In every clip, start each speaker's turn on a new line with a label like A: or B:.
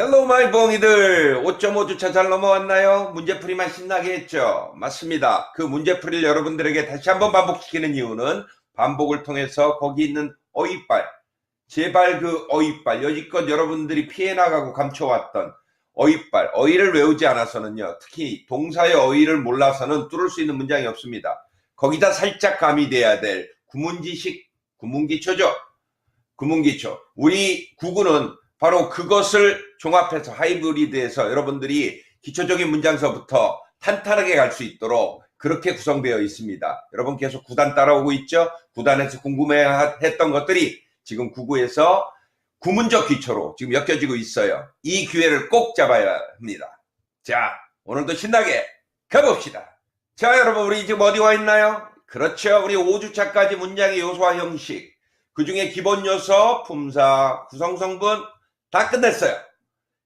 A: 헬로 마이 벙이들 5.5주차 잘 넘어왔나요? 문제풀이만 신나게 했죠? 맞습니다. 그 문제풀이를 여러분들에게 다시 한번 반복시키는 이유는 반복을 통해서 거기 있는 어휘빨, 제발 그 어휘빨, 여지껏 여러분들이 피해나가고 감춰왔던 어휘빨, 어휘를 외우지 않아서는요, 특히 동사의 어휘를 몰라서는 뚫을 수 있는 문장이 없습니다. 거기다 살짝 가미돼야 될 구문지식, 구문기초죠. 구문기초. 우리 구구는 바로 그것을 종합해서 하이브리드해서 여러분들이 기초적인 문장서부터 탄탄하게 갈 수 있도록 그렇게 구성되어 있습니다. 여러분 계속 9단 따라오고 있죠? 9단에서 궁금해했던 것들이 지금 구구에서 구문적 기초로 지금 엮여지고 있어요. 이 기회를 꼭 잡아야 합니다. 자, 오늘도 신나게 가봅시다. 자, 여러분 우리 지금 어디 와 있나요? 그렇죠. 우리 5주차까지 문장의 요소와 형식, 그 중에 기본 요소, 품사, 구성성분 다 끝냈어요.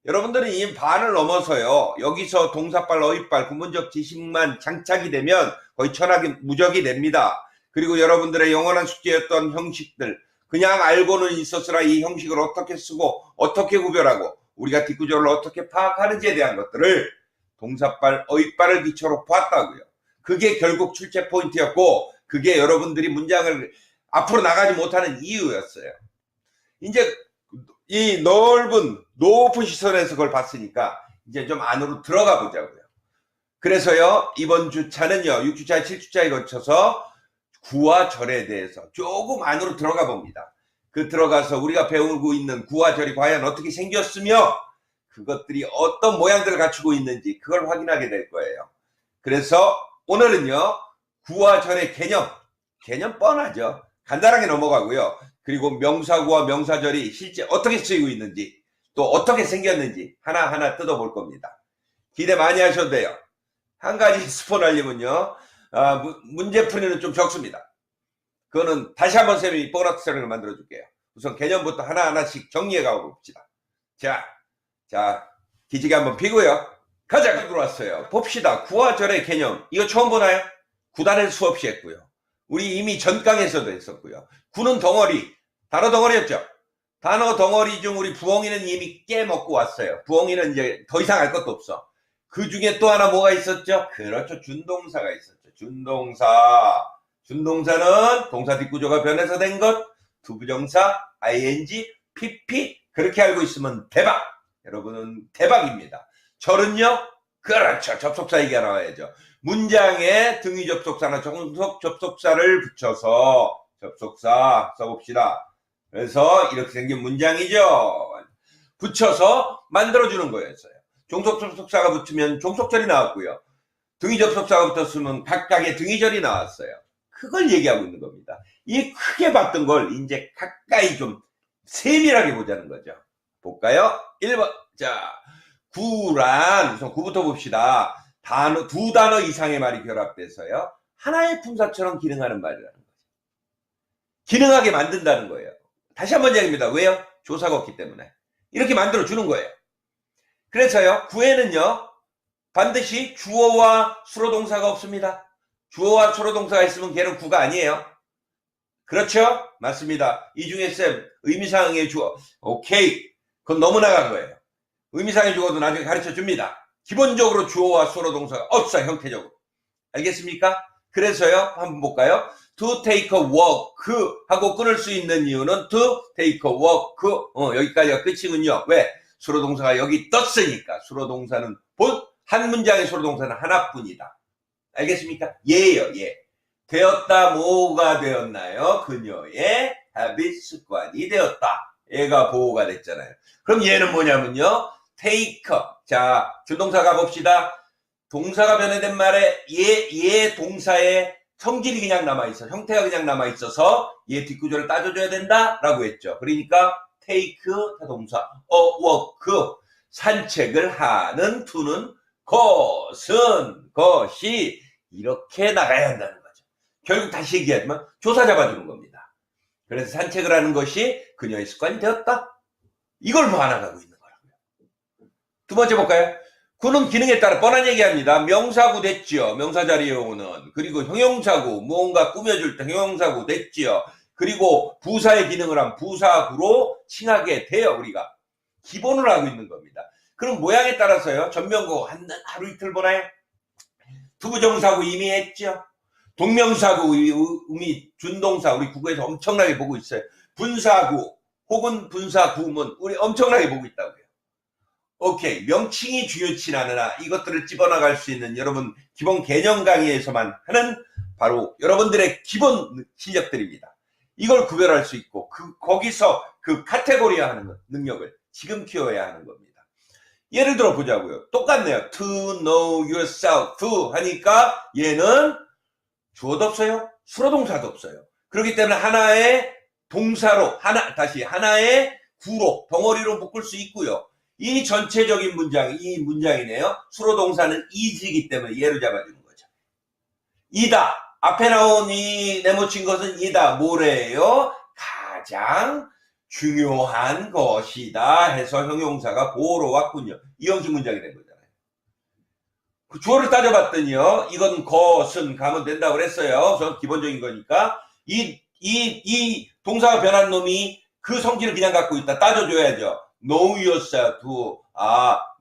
A: 여러분들은 이 반을 넘어서요, 여기서 동사빨, 어휘빨, 구문적 지식만 장착이 되면 거의 천하기 무적이 됩니다. 그리고 여러분들의 영원한 숙제였던 형식들, 그냥 알고는 있었으나 이 형식을 어떻게 쓰고 어떻게 구별하고 우리가 뒷구조를 어떻게 파악하는지에 대한 것들을 동사빨, 어휘빨을 기초로 보았다고요. 그게 결국 출제 포인트였고, 그게 여러분들이 문장을 앞으로 나가지 못하는 이유였어요. 이제 이 넓은 높은 시선에서 그걸 봤으니까 이제 좀 안으로 들어가 보자고요. 그래서요, 이번 주차는요, 6주차, 7주차에 거쳐서 구와 절에 대해서 조금 안으로 들어가 봅니다. 그 들어가서 우리가 배우고 있는 구와 절이 과연 어떻게 생겼으며 그것들이 어떤 모양들을 갖추고 있는지 그걸 확인하게 될 거예요. 그래서 오늘은요, 구와 절의 개념 뻔하죠. 간단하게 넘어가고요. 그리고 명사구와 명사절이 실제 어떻게 쓰이고 있는지, 또 어떻게 생겼는지 하나하나 뜯어볼 겁니다. 기대 많이 하셔도 돼요. 한 가지 스폰 알림은요, 문제풀이는 좀 적습니다. 그거는 다시 한번 쌤이 보너스 촬영을 만들어 줄게요. 우선 개념부터 하나하나씩 정리해 가봅시다. 자, 기지개 한번 피고요. 가자. 들어왔어요. 봅시다. 구와 절의 개념. 이거 처음 보나요? 9단에서 수없이 했고요. 우리 이미 전강에서도 했었고요. 구는 덩어리, 단어 덩어리였죠. 단어 덩어리 중 우리 부엉이는 이미 깨먹고 왔어요. 부엉이는 이제 더 이상 알 것도 없어. 그 중에 또 하나 뭐가 있었죠? 그렇죠. 준동사가 있었죠. 준동사는 동사 뒷구조가 변해서 된 것, 투부정사, ing, pp, 그렇게 알고 있으면 대박! 여러분은 대박입니다. 절은요? 그렇죠. 접속사 얘기가 나와야죠. 문장에 등위 접속사나 종속 접속사를 붙여서 접속사 써봅시다. 그래서 이렇게 생긴 문장이죠. 붙여서 만들어주는 거였어요. 종속 접속사가 붙으면 종속절이 나왔고요. 등위 접속사가 붙었으면 각각의 등위절이 나왔어요. 그걸 얘기하고 있는 겁니다. 이 크게 봤던 걸 이제 가까이 좀 세밀하게 보자는 거죠. 볼까요? 1번. 자, 구란, 우선 구부터 봅시다. 두 단어 이상의 말이 결합돼서요, 하나의 품사처럼 기능하는 말이라는 거죠. 기능하게 만든다는 거예요. 다시 한번 이야기입니다. 왜요? 조사가 없기 때문에. 이렇게 만들어주는 거예요. 그래서요, 구에는요, 반드시 주어와 수로동사가 없습니다. 주어와 수로동사가 있으면 걔는 구가 아니에요. 그렇죠? 맞습니다. 이 중에 쌤, 의미상의 주어. 오케이. 그건 너무 나간 거예요. 의미상의 주어도 나중에 가르쳐 줍니다. 기본적으로 주어와 수로 동사가 없어요, 형태적으로. 알겠습니까? 그래서요, 한번 볼까요? to take a walk 하고 끊을 수 있는 이유는 to take a walk, 여기까지가 끝이군요. 왜? 수로 동사가 여기 떴으니까. 수로 동사는 한 문장의 수로 동사는 하나뿐이다. 알겠습니까? 예예요, 예. 되었다, 뭐가 되었나요? 그녀의 habit, 습관이 되었다. 얘가 보호가 됐잖아요. 그럼 얘는 뭐냐면요, take. 자, 준동사 가봅시다. 동사가 변해된 말에 얘 동사의 성질이 그냥 남아있어. 형태가 그냥 남아있어서 얘 뒷구조를 따져줘야 된다 라고 했죠. 그러니까 take 동사, walk, 산책을 하는, to는 것이 이렇게 나가야 한다는 거죠. 결국 다시 얘기하지만 조사 잡아주는 겁니다. 그래서 산책을 하는 것이 그녀의 습관이 되었다. 이걸 보완하고 있는 거라고요. 두 번째 볼까요? 구는 기능에 따라 뻔한 얘기합니다. 명사구 됐지요. 명사 자리에 오는. 그리고 형용사구, 무언가 꾸며줄 때 형용사구 됐지요. 그리고 부사의 기능을 한 부사구로 칭하게 돼요. 우리가 기본을 하고 있는 겁니다. 그럼 모양에 따라서요. 전명구 하루 이틀 보나요? 투부정사구 이미 했죠. 동명사구 의미 준동사 우리 국어에서 엄청나게 보고 있어요. 분사구 혹은 분사구문 우리 엄청나게 보고 있다고요. 오케이. 명칭이 중요치 않으나 이것들을 집어나갈 수 있는 여러분 기본 개념 강의에서만 하는 바로 여러분들의 기본 실력들입니다. 이걸 구별할 수 있고 거기서 그 카테고리화하는 능력을 지금 키워야 하는 겁니다. 예를 들어 보자고요. 똑같네요. To know yourself. To 하니까 얘는 주어도 없어요. 수로동사도 없어요. 그렇기 때문에 하나의 동사로 하나의 구로 덩어리로 묶을 수 있고요. 이 전체적인 문장, 이 문장이네요. 수로동사는 is이기 때문에 얘로 잡아주는 거죠. 이다. 앞에 나온 이 네모친 것은 이다. 뭐래요? 가장 중요한 것이다 해서 형용사가 보호로 왔군요. 이 형식 문장이 된 거잖아요. 그 주어를 따져봤더니요. 이건 것은 가면 된다고 그랬어요. 전 기본적인 거니까. 이 동사가 변한 놈이 그 성질을 그냥 갖고 있다. 따져줘야죠. Know yourself.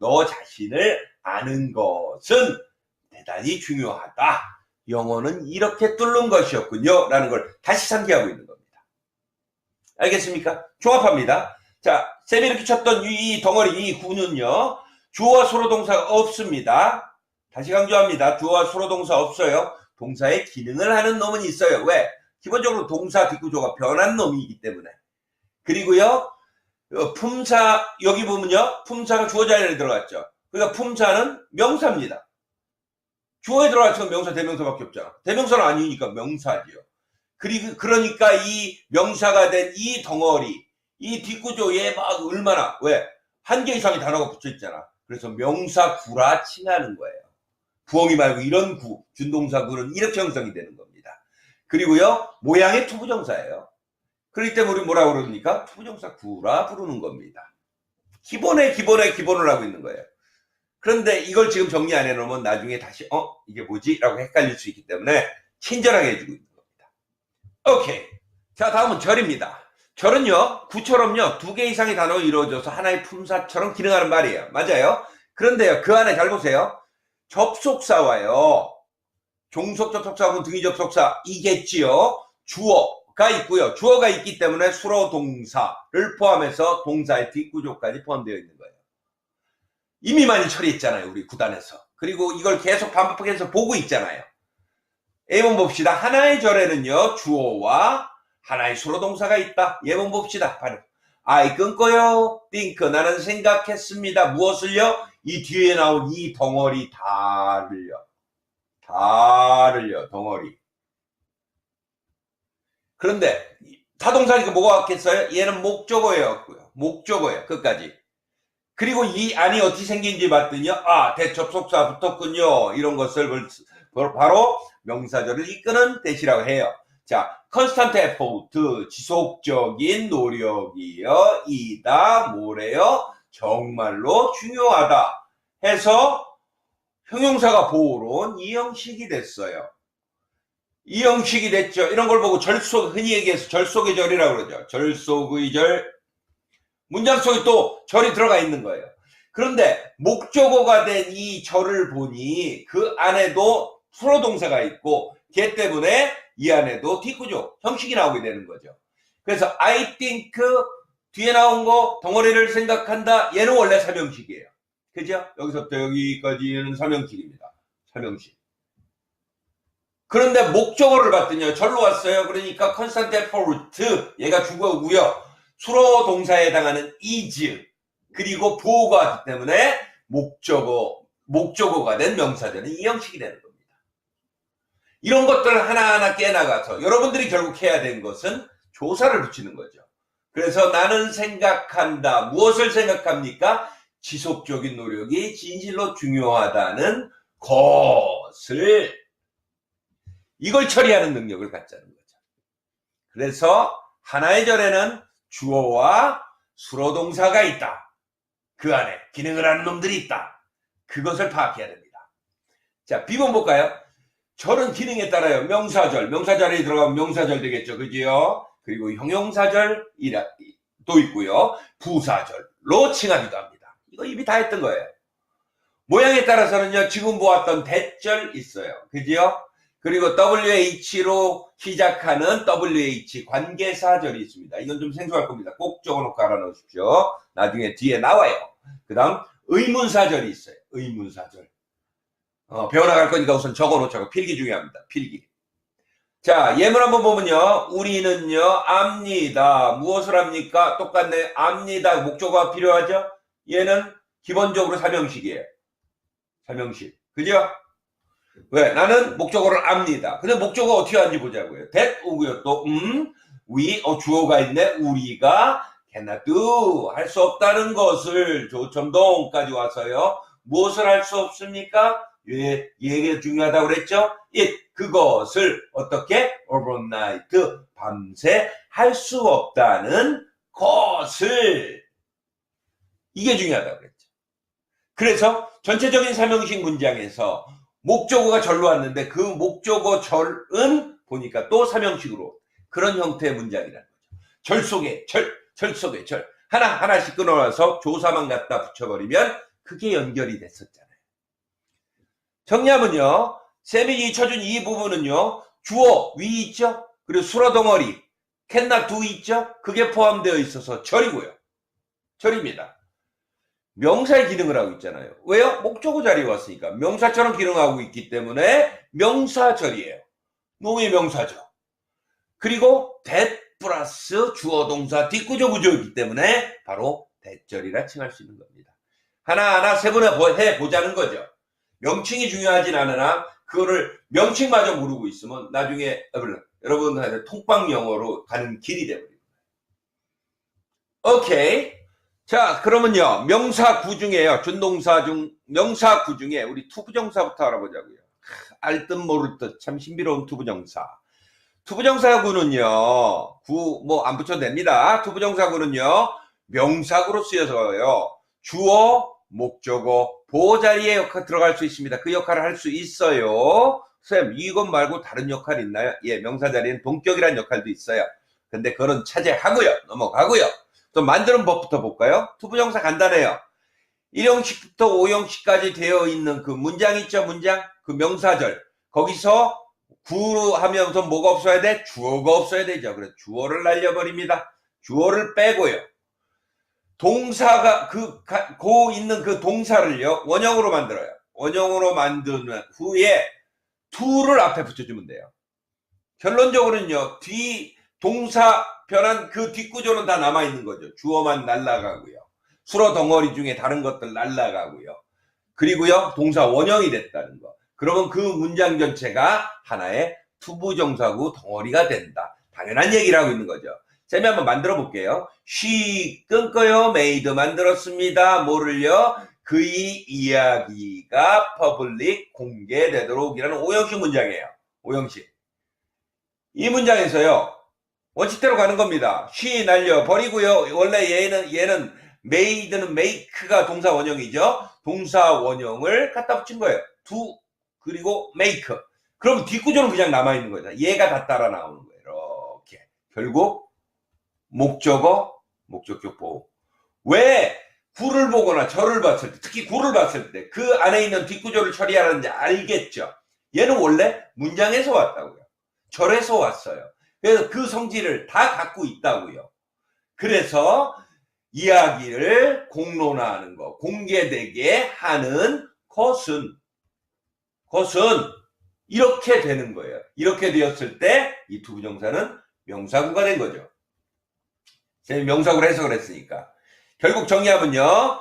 A: 너 자신을 아는 것은 대단히 중요하다. 영어는 이렇게 뚫는 것이었군요. 라는 걸 다시 상기하고 있는 겁니다. 알겠습니까? 종합합니다. 자, 쌤이 이렇게 쳤던 이 덩어리, 이 구는요. 주어와 수로동사가 없습니다. 다시 강조합니다. 주어와 수로동사 없어요. 동사의 기능을 하는 놈은 있어요. 왜? 기본적으로 동사 뒷구조가 변한 놈이기 때문에. 그리고요. 품사 여기 보면요. 품사가 주어 자리에 들어갔죠. 그러니까 품사는 명사입니다. 주어에 들어갔으면 명사 대명사밖에 없잖아. 대명사는 아니니까 명사지요. 그러니까 이 명사가 된 이 덩어리, 이 뒷구조에 막 얼마나 왜? 한 개 이상의 단어가 붙여 있잖아. 그래서 명사구라 칭하는 거예요. 부엉이 말고 이런 구, 준동사구는 이렇게 형성이 되는 겁니다. 그리고요. 모양의 투부정사예요. 그렇기 때문에 우리 뭐라고 그러니까 투부정사 구라 부르는 겁니다. 기본의 기본을 하고 있는 거예요. 그런데 이걸 지금 정리 안 해놓으면 나중에 다시 이게 뭐지? 라고 헷갈릴 수 있기 때문에 친절하게 해주고 있는 겁니다. 오케이. 자, 다음은 절입니다. 절은요. 구처럼요. 두 개 이상의 단어가 이루어져서 하나의 품사처럼 기능하는 말이에요. 맞아요. 그런데요. 그 안에 잘 보세요. 접속사와요. 종속 접속사 혹은 등위 접속사 이겠지요. 주어가 있고요. 주어가 있기 때문에 수로 동사를 포함해서 동사의 뒷구조까지 포함되어 있는 거예요. 이미 많이 처리했잖아요. 우리 구단에서. 그리고 이걸 계속 반복해서 보고 있잖아요. 예문 봅시다. 하나의 절에는요. 주어와 하나의 수로 동사가 있다. 예문 봅시다. 바로 I 끊고요. think 나는 생각했습니다. 무엇을요? 이 뒤에 나온 이 덩어리 다를요. 덩어리. 그런데 타동사니까 뭐가 왔겠어요? 얘는 목적어예요. 목적어예요. 끝까지. 그리고 이 안이 어떻게 생긴지 봤더니요. 대접속사 붙었군요. 이런 것을 바로 명사절을 이끄는 대시라고 해요. 자, constant effort, 지속적인 노력이요. 이다, 뭐래요? 정말로 중요하다. 해서 형용사가 보호로운 이 형식이 됐어요. 이 형식이 됐죠. 이런 걸 보고 흔히 얘기해서 절속의 절이라고 그러죠. 절속의 절. 문장 속에 또 절이 들어가 있는 거예요. 그런데 목적어가 된 이 절을 보니 그 안에도 수로 동사가 있고 걔 때문에 이 안에도 뒷구조 형식이 나오게 되는 거죠. 그래서 I think 뒤에 나온 거 덩어리를 생각한다. 얘는 원래 삼형식이에요. 그죠? 여기서부터 여기까지는 삼형식입니다. 삼형식. 그런데 목적어를 봤더니요. 절로 왔어요. 그러니까 constant effort 얘가 주어고요. 수로 동사에 해당하는 is 그리고 보호가 왔기 때문에 목적어가 된 명사절은 이 형식이 되는 겁니다. 이런 것들을 하나하나 깨나가서 여러분들이 결국 해야 되는 것은 조사를 붙이는 거죠. 그래서 나는 생각한다. 무엇을 생각합니까? 지속적인 노력이 진실로 중요하다는 것을 이걸 처리하는 능력을 갖자는 거죠. 그래서 하나의 절에는 주어와 수로 동사가 있다. 그 안에 기능을 하는 놈들이 있다. 그것을 파악해야 됩니다. 자, 비번 볼까요? 절은 기능에 따라요. 명사절에 들어가면 명사절 되겠죠. 그지요? 그리고 형용사절도 있고요. 부사절로 칭하기도 합니다. 이거 이미 다 했던 거예요. 모양에 따라서는요, 지금 보았던 대절 있어요. 그죠? 그리고 WH로 시작하는 WH 관계사절이 있습니다. 이건 좀 생소할 겁니다. 꼭 적어놓고 알아놓으십시오. 나중에 뒤에 나와요. 그 다음 의문사절이 있어요. 의문사절. 배워나갈 거니까 우선 적어놓자고. 필기 중요합니다. 필기. 자, 예문 한번 보면요. 우리는요, 압니다. 무엇을 합니까? 똑같네. 압니다. 목적어가 필요하죠? 얘는 기본적으로 삼형식이에요. 삼형식. 그죠? 왜? 나는 목적어를 압니다. 근데 목적어 어떻게 하는지 보자고요. that 오고요. 또, we, 주어가 있네. 우리가 cannot do. 할 수 없다는 것을 조첨동까지 와서요. 무엇을 할 수 없습니까? 예, 얘가 중요하다고 그랬죠? 그것을 어떻게? overnight, 밤새 할 수 없다는 것을. 이게 중요하다고 그랬죠. 그래서 전체적인 삼형식 문장에서 목적어가 절로 왔는데 그 목적어 절은 보니까 또 삼형식으로 그런 형태의 문장이라는 거죠. 절 속에 절 속에 절. 하나하나씩 끊어와서 조사만 갖다 붙여버리면 그게 연결이 됐었잖아요. 정리하면요. 쌤이 쳐준 이 부분은요. 주어, 위 있죠? 그리고 수로 덩어리, cannot do 있죠? 그게 포함되어 있어서 절이고요. 절입니다. 명사의 기능을 하고 있잖아요. 왜요? 목적어 자리에 왔으니까. 명사처럼 기능하고 있기 때문에 명사절이에요. 놈의 명사죠. 그리고 that 플러스 주어 동사 뒷구조 구조이기 때문에 바로 대절이라 칭할 수 있는 겁니다. 하나하나 세분화 해보자는 거죠. 명칭이 중요하진 않으나 그거를 명칭마저 모르고 있으면 나중에 여러분한테 통방 영어로 가는 길이 되버립니다. 오케이. 자, 그러면요. 명사구 중에요. 준동사 중 명사구 중에 우리 투부정사부터 알아보자고요. 알 듯 모를 듯 참 신비로운 투부정사. 투부정사구는요. 안 붙여도 됩니다. 투부정사구는요. 명사구로 쓰여서요. 주어, 목적어, 보호 자리에 들어갈 수 있습니다. 그 역할을 할 수 있어요. 쌤, 이것 말고 다른 역할이 있나요? 예, 명사 자리에는 동격이라는 역할도 있어요. 근데 그건 차지하고요. 넘어가고요. 또 만드는 법부터 볼까요? 투부정사 간단해요. 1형식부터 5형식까지 되어 있는 그 문장 있죠? 문장? 그 명사절. 거기서 구하면서 뭐가 없어야 돼? 주어가 없어야 되죠. 그래서 주어를 날려버립니다. 주어를 빼고요. 동사가 있는 그 동사를요. 원형으로 만들어요. 원형으로 만든 후에 to를 앞에 붙여주면 돼요. 결론적으로는요. 동사 변한 그 뒷구조는 다 남아있는 거죠. 주어만 날라가고요. 수로 덩어리 중에 다른 것들 날라가고요. 그리고요. 동사 원형이 됐다는 거. 그러면 그 문장 전체가 하나의 투부정사구 덩어리가 된다. 당연한 얘기를 하고 있는 거죠. 쌤이 한번 만들어 볼게요. she 끊고요. made 만들었습니다. 뭐를요? 그의 이야기가 public 공개되도록이라는 5형식 문장이에요. 5형식. 이 문장에서요. 원칙대로 가는 겁니다. she 날려버리고요. 원래 얘는 made는 make가 동사 원형이죠. 동사 원형을 갖다 붙인 거예요. do 그리고 make. 그럼 뒷구조는 그냥 남아있는 거죠. 얘가 다 따라 나오는 거예요. 이렇게. 결국 목적어, 목적격 보호. 왜 구를 보거나 절을 봤을 때, 특히 구를 봤을 때 그 안에 있는 뒷구조를 처리하는지 알겠죠. 얘는 원래 문장에서 왔다고요. 절에서 왔어요. 그래서 그 성질을 다 갖고 있다고요. 그래서 이야기를 공론화하는 거, 공개되게 하는 것은 이렇게 되는 거예요. 이렇게 되었을 때 이 투부정사는 명사구가 된 거죠. 쌤이 명사구를 해석을 했으니까. 결국 정리하면요.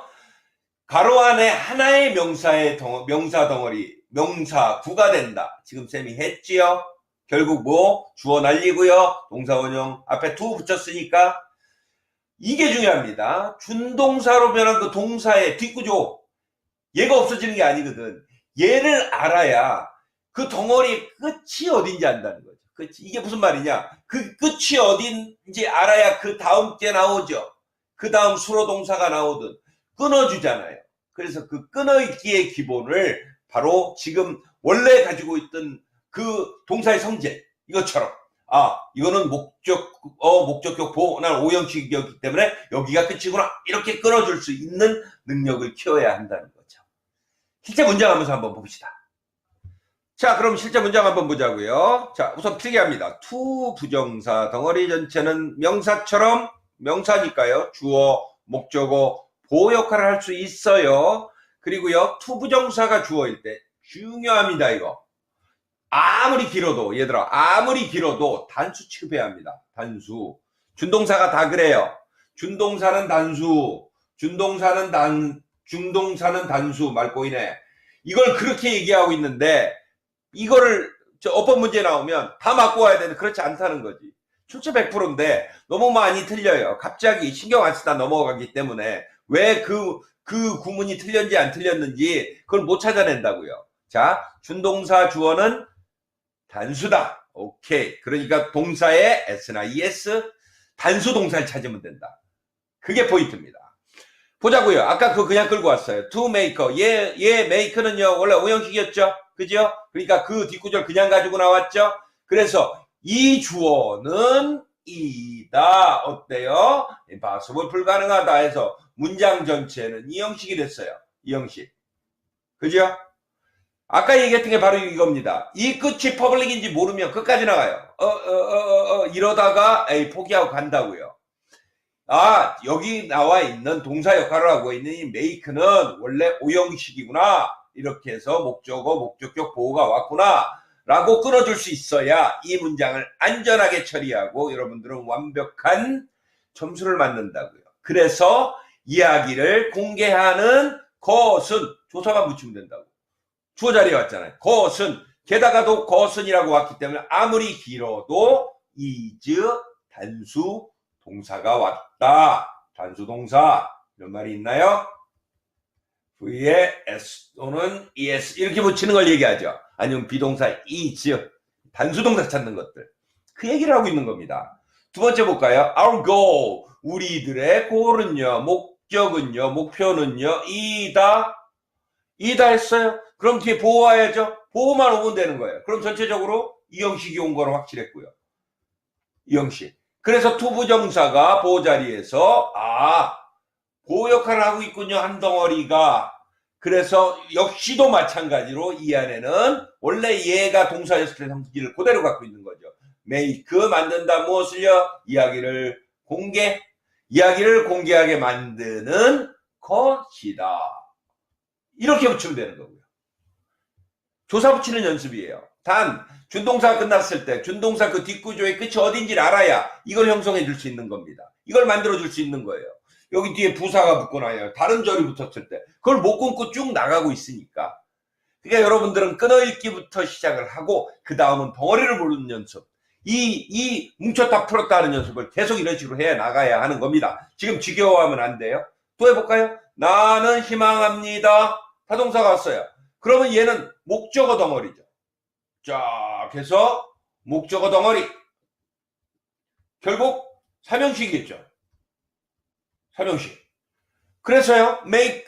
A: 가로 안에 하나의 명사 덩어리, 명사구가 된다. 지금 쌤이 했지요. 결국 주어 날리고요. 동사 원형 앞에 to 붙였으니까 이게 중요합니다. 준동사로 변한 그 동사의 뒷구조. 얘가 없어지는 게 아니거든. 얘를 알아야 그 덩어리의 끝이 어딘지 안다는 거죠. 끝이. 이게 무슨 말이냐. 그 끝이 어딘지 알아야 그 다음 게 나오죠. 그 다음 수로 동사가 나오든 끊어주잖아요. 그래서 그 끊어있기의 기본을 바로 지금 원래 가지고 있던 그 동사의 성질 이것처럼 이거는 목적격 보호, 난 오형식이었기 때문에 여기가 끝이구나. 이렇게 끊어줄 수 있는 능력을 키워야 한다는 거죠. 실제 문장 하면서 한번 봅시다. 자, 그럼 실제 문장 한번 보자고요. 자, 우선 필기합니다. 투 부정사 덩어리 전체는 명사처럼, 명사니까요. 주어, 목적어, 보호 역할을 할 수 있어요. 그리고요, 투 부정사가 주어일 때 중요합니다, 이거. 아무리 길어도, 얘들아, 아무리 길어도 단수 취급해야 합니다. 단수. 준동사가 다 그래요. 준동사는 단수, 중동사는 단수, 말꼬이네. 이걸 그렇게 얘기하고 있는데, 이거를 어법 문제 나오면 다 맞고 와야 되는데 그렇지 않다는 거지. 출제 100%인데 너무 많이 틀려요. 갑자기 신경 안 쓰다 넘어가기 때문에 왜 그 구문이 틀렸는지 안 틀렸는지 그걸 못 찾아낸다고요. 자, 준동사 주어는 단수다. 오케이. 그러니까 동사에 s나 es, 단수 동사를 찾으면 된다. 그게 포인트입니다. 보자고요. 아까 그거 그냥 끌고 왔어요. to maker. 얘 make는요 원래 오형식이었죠. 그죠? 그러니까 그 뒷구절 그냥 가지고 나왔죠. 그래서 이 주어는 이다. 어때요? impossible, 불가능하다 해서 문장 전체는 이 형식이 됐어요. 이 형식. 그죠? 아까 얘기했던 게 바로 이겁니다. 이 끝이 퍼블릭인지 모르면 끝까지 나가요. 이러다가 포기하고 간다고요. 여기 나와 있는 동사 역할을 하고 있는 이 make는 원래 오형식이구나. 이렇게 해서 목적어, 목적격 보호가 왔구나 라고 끊어줄 수 있어야 이 문장을 안전하게 처리하고 여러분들은 완벽한 점수를 맞는다고요. 그래서 이야기를 공개하는 것은 조사만 붙이면 된다고. 주어 자리에 왔잖아요. 것은, 게다가도 것은이라고 왔기 때문에 아무리 길어도 is 단수 동사가 왔다. 단수 동사 이런 말이 있나요? V에 S 또는 ES 이렇게 붙이는 걸 얘기하죠. 아니면 비동사 is, 단수동사 찾는 것들. 그 얘기를 하고 있는 겁니다. 두 번째 볼까요? Our goal, 우리들의 goal은요, 목적은요, 목표는요, 이다 했어요. 그럼 뒤에 보호 와야죠. 보호만 오면 되는 거예요. 그럼 전체적으로 이 형식이 온 거로 확실했고요. 이 형식. 그래서 투부정사가 보호 자리에서 보호 역할을 하고 있군요. 한 덩어리가. 그래서 역시도 마찬가지로 이 안에는 원래 얘가 동사였을 때 성질을 그대로 갖고 있는 거죠. make, 만든다. 무엇을요? 이야기를 공개하게 만드는 것이다. 이렇게 붙이면 되는 거고요. 조사 붙이는 연습이에요. 단 준동사가 끝났을 때 준동사 그 뒷구조의 끝이 어딘지를 알아야 이걸 형성해 줄 수 있는 겁니다. 이걸 만들어 줄 수 있는 거예요. 여기 뒤에 부사가 붙고 나요. 다른 절이 붙었을 때 그걸 못 끊고 쭉 나가고 있으니까. 그러니까 여러분들은 끊어읽기부터 시작을 하고 그 다음은 덩어리를 보는 연습. 이 뭉쳤다 풀었다 하는 연습을 계속 이런 식으로 해 나가야 하는 겁니다. 지금 지겨워하면 안 돼요. 또 해볼까요? 나는 희망합니다. 타동사가 왔어요. 그러면 얘는 목적어 덩어리죠. 쫙 해서 목적어 덩어리. 결국 삼형식이겠죠. 삼형식. 그래서요, make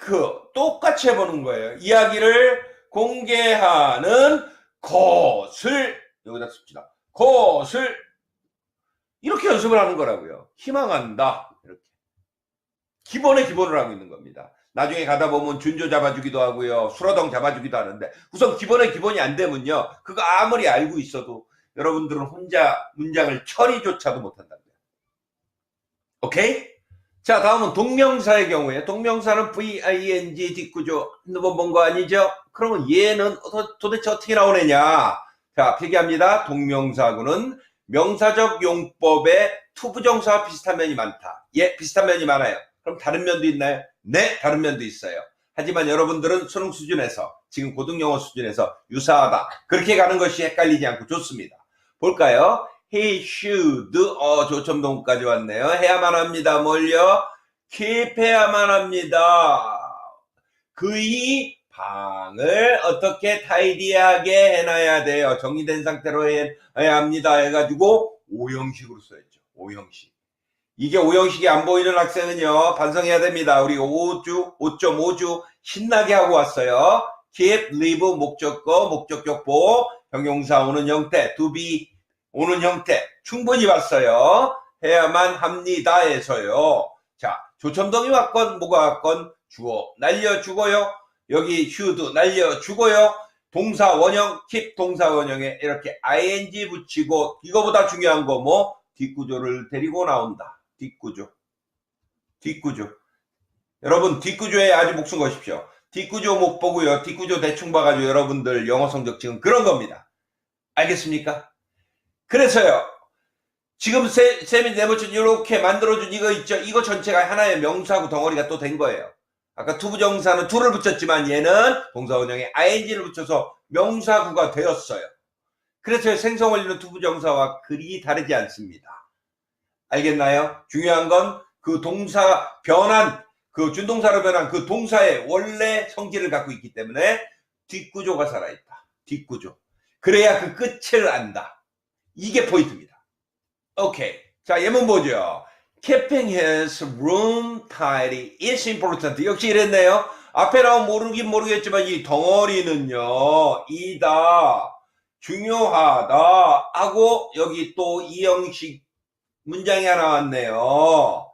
A: 똑같이 해보는 거예요. 이야기를 공개하는 것을 여기다 씁시다. 것을 이렇게 연습을 하는 거라고요. 희망한다. 이렇게. 기본의 기본을 하고 있는 겁니다. 나중에 가다 보면 준조 잡아주기도 하고요. 수러덩 잡아주기도 하는데 우선 기본의 기본이 안 되면요. 그거 아무리 알고 있어도 여러분들은 혼자 문장을 처리조차도 못한다고요. 오케이? 자, 다음은 동명사의 경우에 동명사는 V-I-N-G 뒷구조 한두 번 본 거 아니죠? 그러면 얘는 도대체 어떻게 나오느냐? 자, 필기합니다. 동명사구는 명사적 용법에 투부정사와 비슷한 면이 많다. 예, 비슷한 면이 많아요. 그럼 다른 면도 있나요? 네, 다른 면도 있어요. 하지만 여러분들은 수능 수준에서 지금 고등영어 수준에서 유사하다. 그렇게 가는 것이 헷갈리지 않고 좋습니다. 볼까요? He should, 조첨동까지 왔네요. 해야만 합니다. 뭘요? keep 해야만 합니다. 그의 방을 어떻게 타이디하게 해놔야 돼요. 정리된 상태로 해야 합니다. 해가지고 오형식으로 써야죠. 오형식. 이게 오형식이 안 보이는 학생은요. 반성해야 됩니다. 우리 5.5주 신나게 하고 왔어요. keep, live, 목적어, 목적격 보호, 형용사 오는 형태, to be, 오는 형태 충분히 봤어요. 해야만 합니다에서요. 자, 조첨동이 왔건 뭐가 왔건 주어 날려주고요. 여기 휴도 날려주고요. 동사 원형, keep 동사 원형에 이렇게 ing 붙이고, 이거보다 중요한 거 뭐? 뒷구조를 데리고 나온다. 뒷구조. 여러분 뒷구조에 아주 목숨 거십시오. 뒷구조 못 보고요. 뒷구조 대충 봐가지고 여러분들 영어 성적 지금 그런 겁니다. 알겠습니까? 그래서요. 지금 쌤이 네모처럼 이렇게 만들어준 이거 있죠? 이거 전체가 하나의 명사구 덩어리가 또 된 거예요. 아까 투부정사는 to를 붙였지만 얘는 동사원형에 ing를 붙여서 명사구가 되었어요. 그래서 생성원리는 투부정사와 그리 다르지 않습니다. 알겠나요? 중요한 건 그 동사 변한, 그 준동사로 변한 그 동사의 원래 성질을 갖고 있기 때문에 뒷구조가 살아있다. 뒷구조. 그래야 그 끝을 안다. 이게 포인트입니다. 오케이. 자, 예문 보죠. Keeping his room tidy is important. 역시 이랬네요. 앞에 나온 모르긴 모르겠지만 이 덩어리는요, 이다, 중요하다 하고 여기 또 이 형식 문장이 하나 왔네요.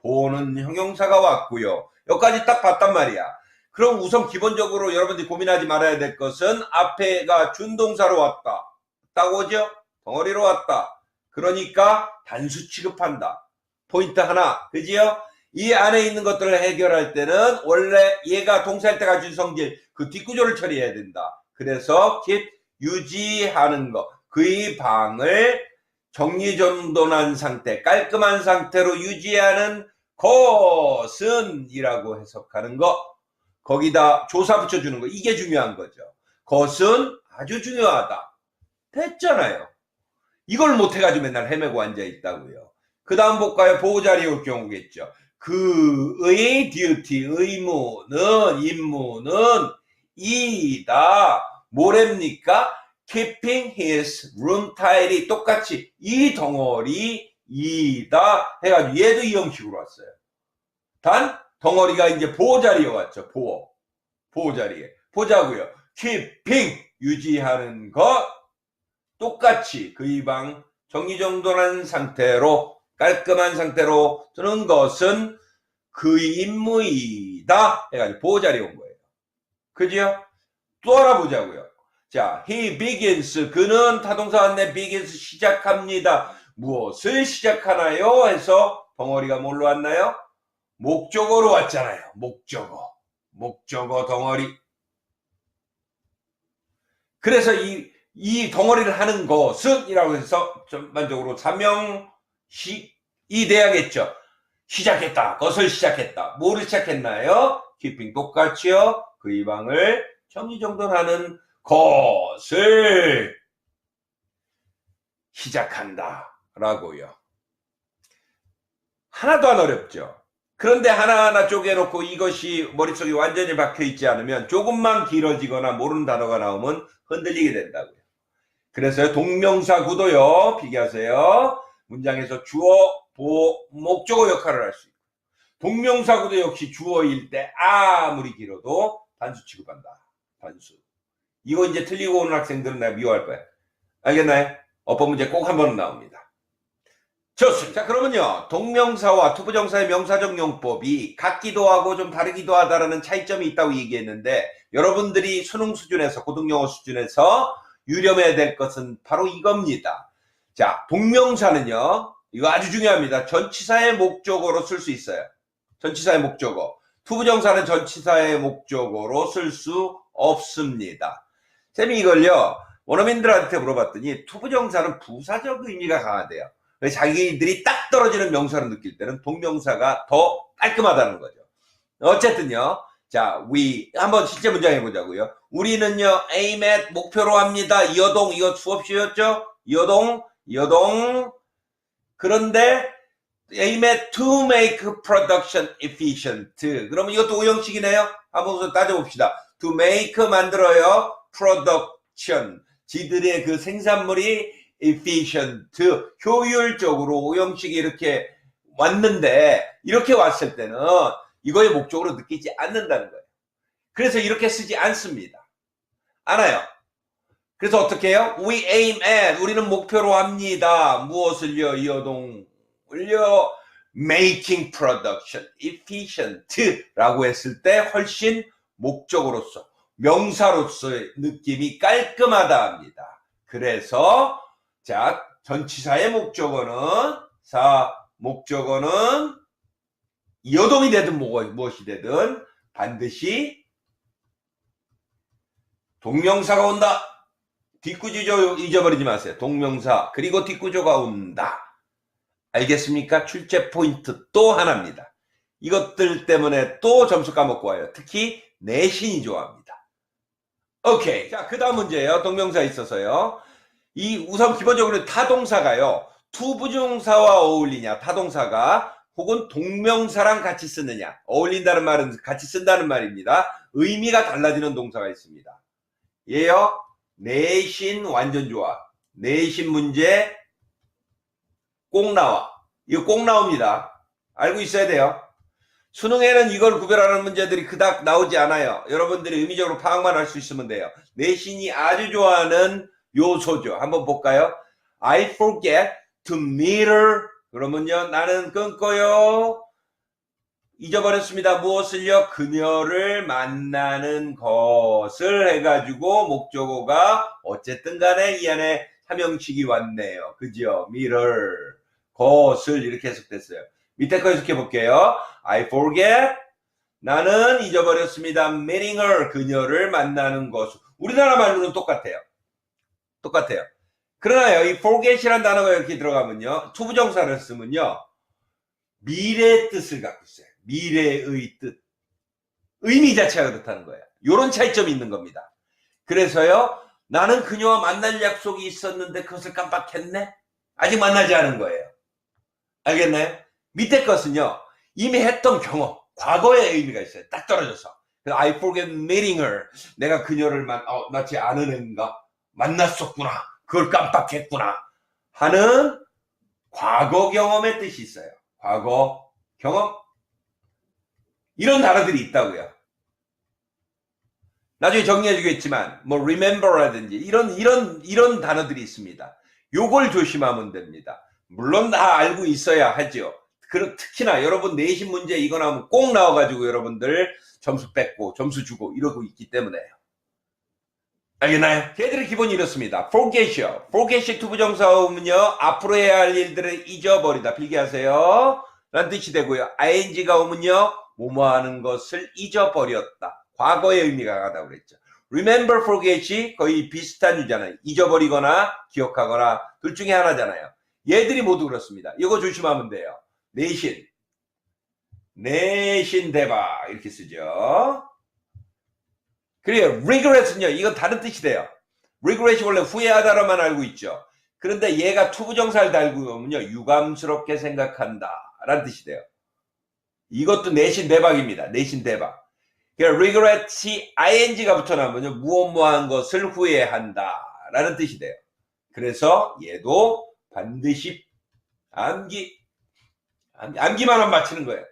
A: 보는 형용사가 왔고요. 여기까지 딱 봤단 말이야. 그럼 우선 기본적으로 여러분들이 고민하지 말아야 될 것은 앞에가 준동사로 왔다. 딱 오죠? 덩어리로 왔다. 그러니까 단수 취급한다. 포인트 하나. 그지요? 이 안에 있는 것들을 해결할 때는 원래 얘가 동사일 때 가진 성질, 그 뒷구조를 처리해야 된다. 그래서 keep, 유지하는 거. 그의 방을 정리정돈한 상태, 깔끔한 상태로 유지하는 것은 이라고 해석하는 거. 거기다 조사 붙여주는 거. 이게 중요한 거죠. 것은 아주 중요하다. 됐잖아요. 이걸 못해가지고 맨날 헤매고 앉아있다고요. 그 다음 볼까요? 보호자리에 올 경우겠죠. 그의 duty, 의무는, 임무는 이다. 뭐랍니까? keeping his room tidy. 똑같이 이 덩어리 이다 해가지고 얘도 이 형식으로 왔어요. 단 덩어리가 이제 보호자리에 왔죠. 보호자리에. 보자고요. keeping, 유지하는 것. 똑같이 그의 방 정리정돈한 상태로, 깔끔한 상태로 두는 것은 그의 임무이다 해가지고 보호자리에 온 거예요. 그죠? 또 알아보자고요. 자, he begins. 그는 타동사 왔네. begins 시작합니다. 무엇을 시작하나요? 해서 덩어리가 뭘로 왔나요? 목적어로 왔잖아요. 목적어 덩어리. 그래서 이 덩어리를 하는 것은 이라고 해서 전반적으로 사명식이 돼야겠죠. 시작했다. 것을 시작했다. 뭐를 시작했나요? keeping 똑같이요. 그의 방을 정리정돈하는 것을 시작한다 라고요. 하나도 안 어렵죠. 그런데 하나하나 쪼개놓고 이것이 머릿속에 완전히 박혀있지 않으면 조금만 길어지거나 모르는 단어가 나오면 흔들리게 된다고요. 그래서 동명사 구도요. 비교하세요. 문장에서 주어, 보호, 목적어 역할을 할 수 있고, 동명사 구도 역시 주어일 때 아무리 길어도 단수 취급한다. 단수. 이거 이제 틀리고 오는 학생들은 내가 미워할 거야. 알겠나요? 어법 문제 꼭 한 번은 나옵니다. 좋습니다. 자, 그러면요. 동명사와 투부정사의 명사적 용법이 같기도 하고 좀 다르기도 하다라는 차이점이 있다고 얘기했는데, 여러분들이 수능 수준에서, 고등영어 수준에서 유념해야 될 것은 바로 이겁니다. 자, 동명사는요. 이거 아주 중요합니다. 전치사의 목적어로 쓸 수 있어요. 전치사의 목적어. 투부정사는 전치사의 목적어로 쓸 수 없습니다. 쌤이 이걸요. 원어민들한테 물어봤더니 투부정사는 부사적 의미가 강하대요. 자기들이 딱 떨어지는 명사로 느낄 때는 동명사가 더 깔끔하다는 거죠. 어쨌든요. 자, we 한번 실제 문장 해보자고요. 우리는요, aim at 목표로 합니다. 이어동, 이거 수업시였죠? 이어동. 그런데 aim at to make production efficient. 그러면 이것도 오형식이네요. 한번 따져봅시다. to make 만들어요. production. 지들의 그 생산물이 efficient, 효율적으로 오형식이 이렇게 왔는데, 이렇게 왔을 때는 이거의 목적으로 느끼지 않는다는 거예요. 그래서 이렇게 쓰지 않습니다. 않아요. 그래서 어떻게 해요? We aim at. 우리는 목표로 합니다. 무엇을요? 이어동을요? Making production efficient 라고 했을 때 훨씬 목적으로서 명사로서의 느낌이 깔끔하다 합니다. 그래서 자, 전치사의 목적어는 이어동이 되든 무엇이 되든 반드시 동명사가 온다. 뒷구조 잊어버리지 마세요. 동명사 그리고 뒷구조가 온다. 알겠습니까? 출제 포인트 또 하나입니다. 이것들 때문에 또 점수 까먹고 와요. 특히 내신이 좋아합니다. 오케이. 자, 그 다음 문제예요. 동명사 있어서요. 우선 기본적으로 타동사가요. 투부정사와 어울리냐, 타동사가 혹은 동명사랑 같이 쓰느냐. 어울린다는 말은 같이 쓴다는 말입니다. 의미가 달라지는 동사가 있습니다. 얘요. 내신 완전 좋아. 내신 문제 꼭 나와. 이거 꼭 나옵니다. 알고 있어야 돼요. 수능에는 이걸 구별하는 문제들이 그닥 나오지 않아요. 여러분들이 의미적으로 파악만 할 수 있으면 돼요. 내신이 아주 좋아하는 요소죠. 한번 볼까요? I forget to meter. 그러면요. 나는 끊고요. 잊어버렸습니다. 무엇을요? 그녀를 만나는 것을 해가지고 목적어가 어쨌든 간에 이 안에 삼형식이 왔네요. 그죠? meter. 것을 이렇게 해석됐어요. 밑에 거 해석해 볼게요. I forget. 나는 잊어버렸습니다. meeting her. 그녀를 만나는 것. 우리나라 말로는 똑같아요. 그러나요, 이 forget이라는 단어가 이렇게 들어가면요. 투부정사를 쓰면요. 미래의 뜻을 갖고 있어요. 미래의 뜻. 의미 자체가 그렇다는 거예요. 요런 차이점이 있는 겁니다. 그래서요. 나는 그녀와 만날 약속이 있었는데 그것을 깜빡했네? 아직 만나지 않은 거예요. 알겠나요? 밑에 것은요. 이미 했던 경험, 과거의 의미가 있어요. 딱 떨어져서. I forget meeting her. 내가 그녀를 마치 아는 애인가? 만났었구나. 그걸 깜빡했구나. 하는 과거 경험의 뜻이 있어요. 과거 경험. 이런 단어들이 있다고요. 나중에 정리해 주겠지만 뭐 remember라든지 이런 단어들이 있습니다. 요걸 조심하면 됩니다. 물론 다 알고 있어야 하죠. 특히나 여러분 내신 문제 이거 나오면 꼭 나와가지고 여러분들 점수 뺏고 점수 주고 이러고 있기 때문에요. 알겠나요? 걔들의 기본이 이렇습니다. forget이요. forget이 투부정사 오면요. 앞으로 해야 할 일들을 잊어버리다. 필기하세요. 라는 뜻이 되고요. ing가 오면요. 뭐뭐 하는 것을 잊어버렸다. 과거의 의미가 강하다고 그랬죠. remember, forget이 거의 비슷한 유잖아요. 잊어버리거나 기억하거나 둘 중에 하나잖아요. 얘들이 모두 그렇습니다. 이거 조심하면 돼요. 내신 대박 이렇게 쓰죠. 그래요. regret은요. 이건 다른 뜻이 돼요. regret이 원래 후회하다로만 알고 있죠. 그런데 얘가 투부정사를 달고 오면요. 유감스럽게 생각한다 라는 뜻이 돼요. 이것도 내신 대박입니다. 내신 대박. 그러니까 regret이 ing가 붙어나면요. 무엇무한 것을 후회한다 라는 뜻이 돼요. 그래서 얘도 반드시 암기만 하면 맞히는 거예요.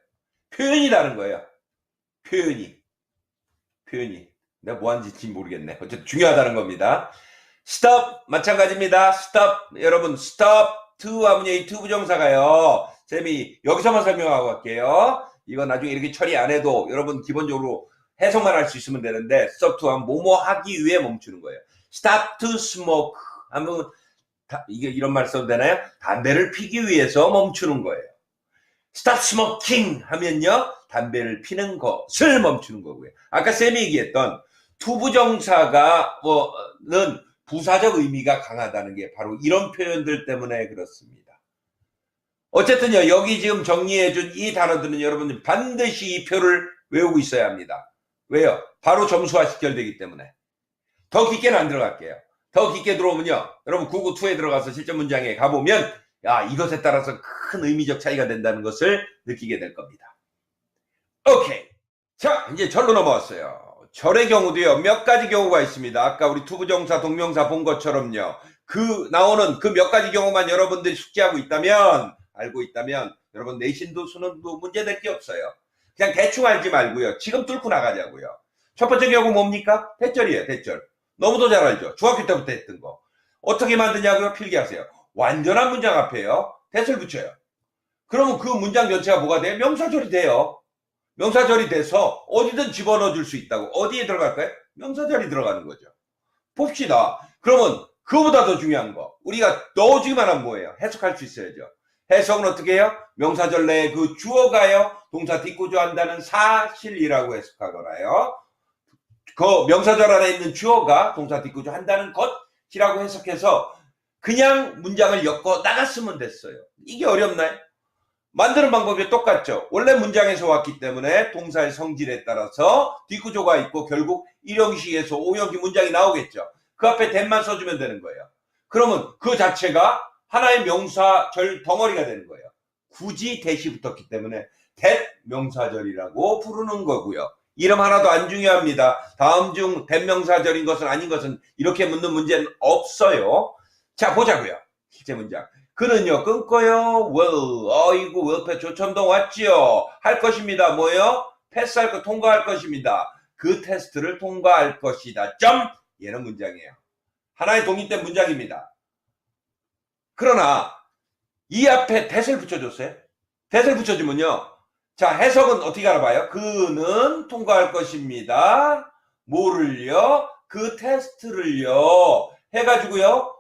A: 표현이 다른 거예요. 표현이. 내가 뭐 하는지 모르겠네. 어쨌든 중요하다는 겁니다. stop 마찬가지입니다. stop 여러분 stop to 하면 이 to 부정사가요. 쌤이 여기서만 설명하고 갈게요. 이거 나중에 이렇게 처리 안 해도 여러분 기본적으로 해석만 할 수 있으면 되는데 stop to 하면 뭐뭐 하기 위해 멈추는 거예요. stop to smoke 하면 이게 이런 말 써도 되나요? 담배를 피기 위해서 멈추는 거예요. stop smoking 하면요. 담배를 피는 것을 멈추는 거고요. 아까 쌤이 얘기했던 투부정사가 는 부사적 의미가 강하다는 게 바로 이런 표현들 때문에 그렇습니다. 어쨌든요. 여기 지금 정리해준 이 단어들은 여러분들 반드시 이 표를 외우고 있어야 합니다. 왜요? 바로 점수화 직결되기 때문에. 더 깊게는 안 들어갈게요. 더 깊게 들어오면요. 여러분 992에 들어가서 실전 문장에 가보면 야 이것에 따라서 큰 의미적 차이가 된다는 것을 느끼게 될 겁니다. 오케이. 자 이제 절로 넘어왔어요. 절의 경우도요. 몇 가지 경우가 있습니다. 아까 우리 투부정사 동명사 본 것처럼요. 나오는 그 몇 가지 경우만 여러분들이 숙지하고 있다면 알고 있다면 여러분 내신도 수능도 문제될 게 없어요. 그냥 대충 알지 말고요. 지금 뚫고 나가자고요. 첫 번째 경우 뭡니까? 대절이에요. 대절. 너무도 잘 알죠. 중학교 때부터 했던 거. 어떻게 만드냐고요? 필기하세요. 완전한 문장 앞에요. that을 붙여요. 그러면 그 문장 전체가 뭐가 돼요? 명사절이 돼요. 명사절이 돼서 어디든 집어넣어 줄 수 있다고. 어디에 들어갈까요? 명사절이 들어가는 거죠. 봅시다. 그러면 그거보다 더 중요한 거. 우리가 넣어주기만 하면 뭐예요? 해석할 수 있어야죠. 해석은 어떻게 해요? 명사절 내에 그 주어가요. 동사 뒷구조한다는 사실이라고 해석하거나요. 그 명사절 안에 있는 주어가 동사 뒷구조 한다는 것이라고 해석해서 그냥 문장을 엮어 나갔으면 됐어요. 이게 어렵나요? 만드는 방법이 똑같죠. 원래 문장에서 왔기 때문에 동사의 성질에 따라서 뒷구조가 있고 결국 1형식에서 5형식 문장이 나오겠죠. 그 앞에 that만 써주면 되는 거예요. 그러면 그 자체가 하나의 명사절 덩어리가 되는 거예요. 굳이 that이 붙었기 때문에 that 명사절이라고 부르는 거고요. 이름 하나도 안 중요합니다. 다음 중 that 명사절인 것은 아닌 것은 이렇게 묻는 문제는 없어요. 자, 보자고요. 실제 문장. 그는요, 끊고요, will, 어이구, will패 조천동 왔지요. 할 것입니다. 뭐요? 패스할 거, 통과할 것입니다. 그 테스트를 통과할 것이다. 점! 얘는 문장이에요. 하나의 독립된 문장입니다. 그러나, 이 앞에 that을 붙여줬어요. that을 붙여주면요. 자, 해석은 어떻게 알아봐요? 그는 통과할 것입니다. 뭐를요? 그 테스트를요. 해가지고요.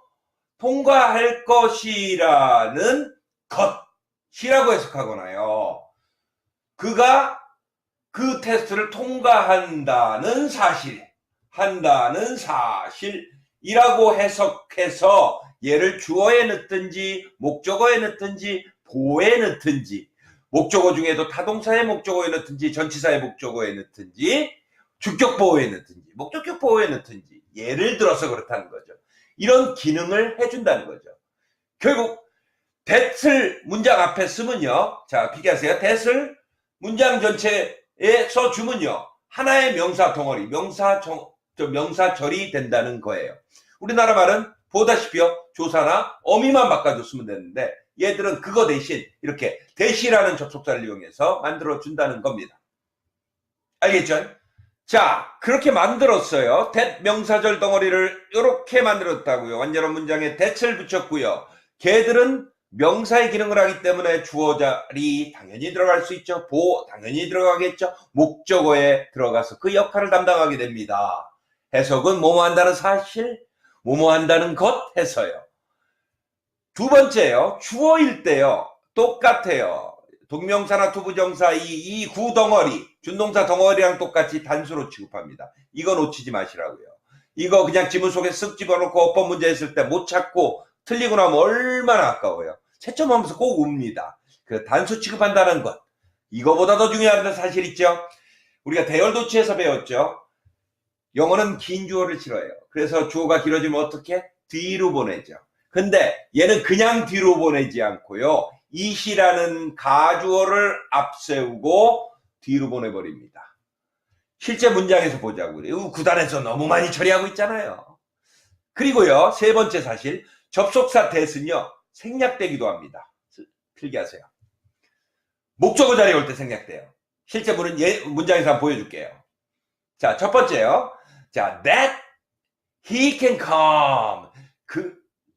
A: 통과할 것이라는 것이라고 해석하거나요. 그가 그 테스트를 통과한다는 사실이라고 해석해서 얘를 주어에 넣든지 목적어에 넣든지 보어에 넣든지 목적어 중에도 타동사의 목적어에 넣든지 전치사의 목적어에 넣든지 주격보어에 넣든지 목적격 보어에 넣든지 예를 들어서 그렇다는 거죠. 이런 기능을 해준다는 거죠. 결국 that을 문장 앞에 쓰면요. 자, 필기하세요. that을 문장 전체에 써주면요. 하나의 명사 덩어리, 명사절이 된다는 거예요. 우리나라 말은 보다시피요. 조사나 어미만 바꿔줬으면 되는데 얘들은 그거 대신 이렇게 that이라는 접속사를 이용해서 만들어준다는 겁니다. 알겠죠? 자, 그렇게 만들었어요. that 명사절 덩어리를 이렇게 만들었다고요. 완전한 문장에 that을 붙였고요. 걔들은 명사의 기능을 하기 때문에 주어자리 당연히 들어갈 수 있죠. 보호 당연히 들어가겠죠. 목적어에 들어가서 그 역할을 담당하게 됩니다. 해석은 뭐뭐 한다는 사실, 뭐뭐 한다는 것 해서요. 두 번째요. 주어일 때요. 똑같아요. 동명사나 투부정사 이 구덩어리, 준동사 덩어리랑 똑같이 단수로 취급합니다. 이거 놓치지 마시라고요. 이거 그냥 지문 속에 쓱 집어넣고 어법 문제 했을 때 못 찾고 틀리고 나면 얼마나 아까워요. 채점하면서 꼭 웁니다. 그 단수 취급한다는 것. 이거보다 더 중요한 사실 있죠. 우리가 대열도치에서 배웠죠. 영어는 긴 주어를 싫어해요. 그래서 주어가 길어지면 어떻게? 뒤로 보내죠. 근데 얘는 그냥 뒤로 보내지 않고요. it이라는 가주어를 앞세우고 뒤로 보내버립니다. 실제 문장에서 보자고요. 구단에서 너무 많이 처리하고 있잖아요. 그리고요. 세 번째 사실. 접속사 that은요. 생략되기도 합니다. 필기하세요. 목적어 자리에 올 때 생략돼요. 실제 문장에서 한번 보여줄게요. 자, 첫 번째요. 자, that he can come.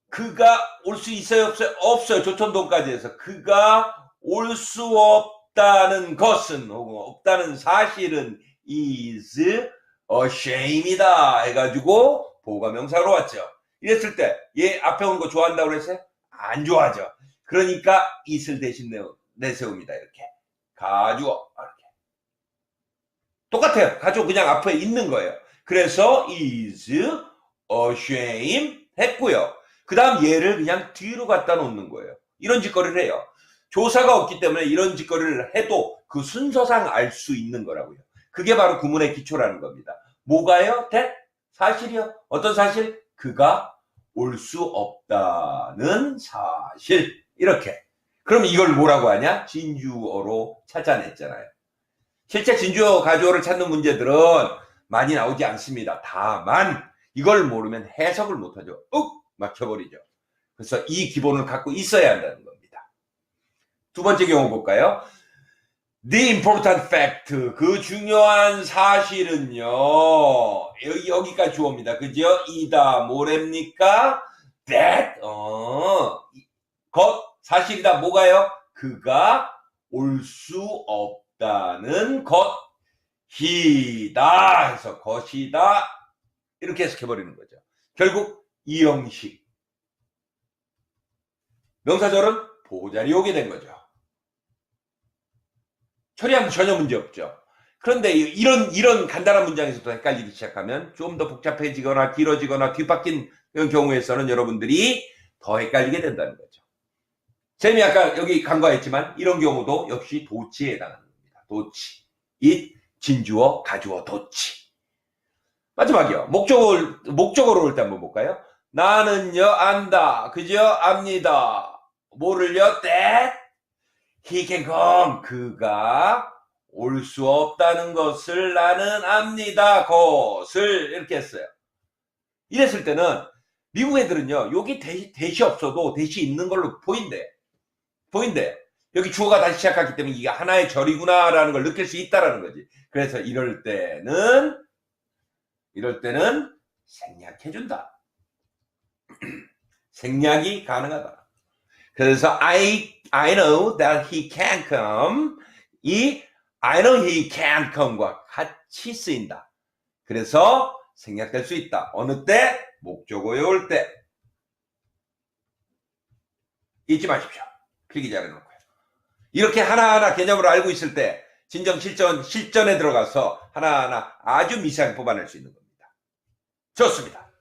A: 그가 올 수 있어요? 없어요? 없어요. 조천동까지 해서. 그가 올 수 없다는 것은, 혹은 없다는 사실은 is a shame이다. 해가지고, 보호가 명사로 왔죠. 이랬을 때, 얘 앞에 오는 거 좋아한다고 그랬어요? 안 좋아하죠. 그러니까 it을 대신 내세웁니다. 이렇게. 가주어. 이렇게. 똑같아요. 가주어 그냥 앞에 있는 거예요. 그래서 is ashamed 했고요. 그 다음 얘를 그냥 뒤로 갖다 놓는 거예요. 이런 짓거리를 해요. 조사가 없기 때문에 이런 짓거리를 해도 그 순서상 알 수 있는 거라고요. 그게 바로 구문의 기초라는 겁니다. 뭐가요? that? 사실이요. 어떤 사실? 그가 올 수 없다는 사실. 이렇게. 그럼 이걸 뭐라고 하냐? 진주어로 찾아냈잖아요. 실제 진주어 가주어를 찾는 문제들은 많이 나오지 않습니다. 다만 이걸 모르면 해석을 못하죠. 막혀버리죠. 그래서 이 기본을 갖고 있어야 한다는 겁니다. 두 번째 경우 볼까요? The important fact, 그 중요한 사실은요, 여기까지 주어입니다. 그죠? 이다, 뭐랍니까? That, 사실이다, 뭐가요? 그가 올 수 없다는 것이다 해서 것이다, 이렇게 해석해버리는 거죠. 결국 이 형식, 명사절은 보호자리 오게 된 거죠. 처리하면 전혀 문제 없죠. 그런데 이런 간단한 문장에서도 헷갈리기 시작하면 좀 더 복잡해지거나 길어지거나 뒤바뀐 경우에서는 여러분들이 더 헷갈리게 된다는 거죠. 쌤이 아까 여기 간과했지만 이런 경우도 역시 도치에 해당하는 겁니다. 도치. 잇, 진주어, 가주어, 도치. 마지막이요. 목적어로 올 때 한번 볼까요? 나는요, 안다. 그죠? 압니다. 뭐를요? that he can come. 그가 올 수 없다는 것을 나는 압니다. 것을 이렇게 했어요. 이랬을 때는 미국 애들은요, 여기 대시 없어도 대시 있는 걸로 보인대. 여기 주어가 다시 시작했기 때문에 이게 하나의 절이구나라는 걸 느낄 수 있다라는 거지. 그래서 이럴 때는 생략해준다. 생략이 가능하다. 그래서 I know that he can come. 이 I know he can come과 같이 쓰인다. 그래서 생략될 수 있다. 어느 때? 목적어에 올 때. 잊지 마십시오. 필기 잘해놓고요. 이렇게 하나하나 개념을 알고 있을 때 진정 실전에 들어가서 하나하나 아주 미세하게 뽑아낼 수 있는 겁니다. 좋습니다.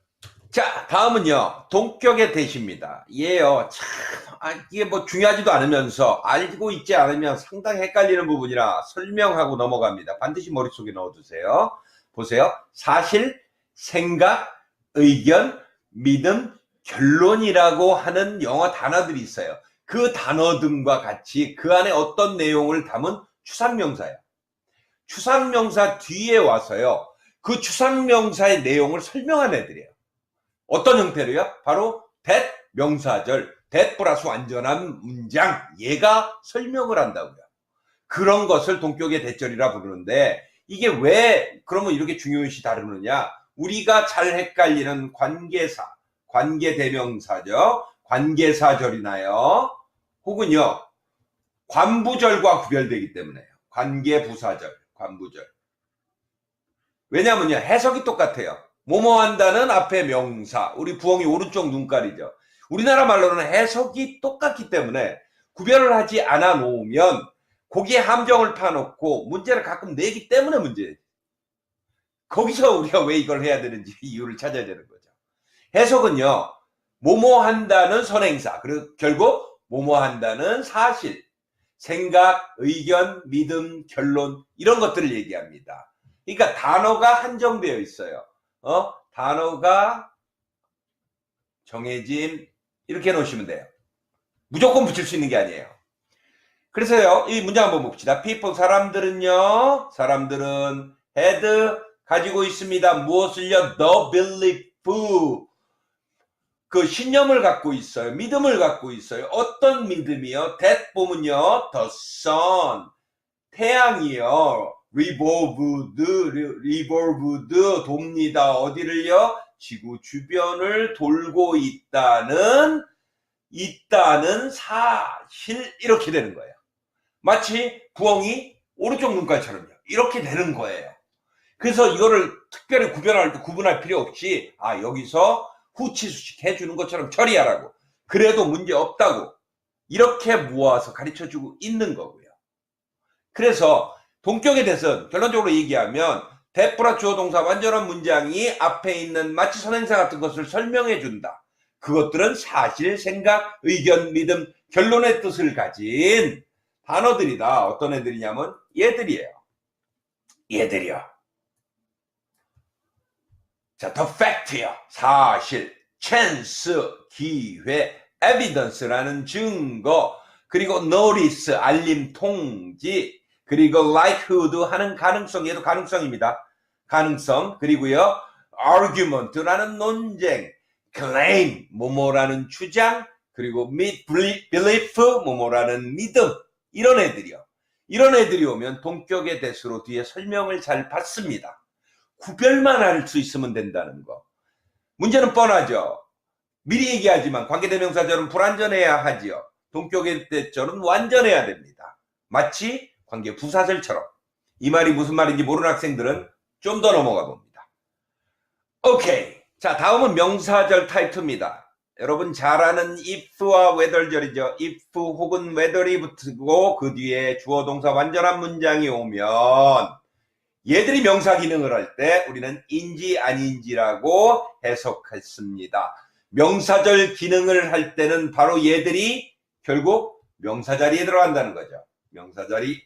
A: 자, 다음은요, 동격의 대시입니다. 얘요, 참, 이게 뭐 중요하지도 않으면서 알고 있지 않으면 상당히 헷갈리는 부분이라 설명하고 넘어갑니다. 반드시 머릿속에 넣어두세요. 보세요. 사실, 생각, 의견, 믿음, 결론이라고 하는 영어 단어들이 있어요. 그 단어 등과 같이 그 안에 어떤 내용을 담은 추상명사예요. 추상명사 뒤에 와서요, 그 추상명사의 내용을 설명한 애들이에요. 어떤 형태로요? 바로 that 명사절, that 플러스 완전한 문장, 얘가 설명을 한다고요. 그런 것을 동격의 대절이라 부르는데, 이게 왜 그러면 이렇게 중요시 다루느냐? 우리가 잘 헷갈리는 관계사, 관계대명사죠. 관계사절이나요, 혹은요 관부절과 구별되기 때문에요. 관계부사절, 관부절. 왜냐면요, 해석이 똑같아요. 뭐뭐 한다는 앞에 명사, 우리 부엉이 오른쪽 눈깔이죠. 우리나라 말로는 해석이 똑같기 때문에 구별을 하지 않아 놓으면 거기에 함정을 파놓고 문제를 가끔 내기 때문에 문제예요. 거기서 우리가 왜 이걸 해야 되는지 이유를 찾아야 되는 거죠. 해석은요, 뭐뭐 한다는 선행사, 그리고 결국 뭐뭐 한다는 사실, 생각, 의견, 믿음, 결론, 이런 것들을 얘기합니다. 그러니까 단어가 한정되어 있어요. 단어가 정해진, 이렇게 해놓으시면 돼요. 무조건 붙일 수 있는 게 아니에요. 그래서요, 이 문장 한번 봅시다. people, 사람들은 had, 가지고 있습니다. 무엇을요? the belief, 그 신념을 갖고 있어요. 믿음을 갖고 있어요. 어떤 믿음이요? that 보면요, the sun, 태양이요, revolved 돕니다. 어디를요? 지구 주변을 돌고 있다는 사실, 이렇게 되는 거예요. 마치 부엉이 오른쪽 눈깔처럼요. 이렇게 되는 거예요. 그래서 이거를 특별히 구분할 필요 없이, 여기서 후치수식 해주는 것처럼 처리하라고, 그래도 문제 없다고, 이렇게 모아서 가르쳐주고 있는 거고요. 그래서 동격에 대해서 결론적으로 얘기하면 대프라 주어 동사 완전한 문장이 앞에 있는 마치 선행사 같은 것을 설명해 준다. 그것들은 사실, 생각, 의견, 믿음, 결론의 뜻을 가진 단어들이다. 어떤 애들이냐면 얘들이에요. 자, the fact요, 사실, chance, 기회, evidence라는 증거, 그리고 notice, 알림, 통지, 그리고 likelihood 하는 가능성, 얘도 가능성입니다. 가능성, 그리고요 argument라는 논쟁, claim, 뭐뭐라는 주장, 그리고 belief, 뭐뭐라는 믿음, 이런 애들이요. 이런 애들이 오면 동격의 대수로 뒤에 설명을 잘 받습니다. 구별만 할 수 있으면 된다는 거. 문제는 뻔하죠. 미리 얘기하지만 관계대명사절은 불완전해야 하지요. 동격의 대절은 완전해야 됩니다. 마치 관계 부사절처럼. 이 말이 무슨 말인지 모르는 학생들은 좀 더 넘어가 봅니다. 오케이. 자, 다음은 명사절 타입2입니다. 여러분 잘 아는 if와 whether절이죠. if 혹은 whether이 붙고 그 뒤에 주어 동사 완전한 문장이 오면 얘들이 명사 기능을 할 때 우리는 인지 아닌지라고 해석했습니다. 명사절 기능을 할 때는 바로 얘들이 결국 명사 자리에 들어간다는 거죠. 명사 자리,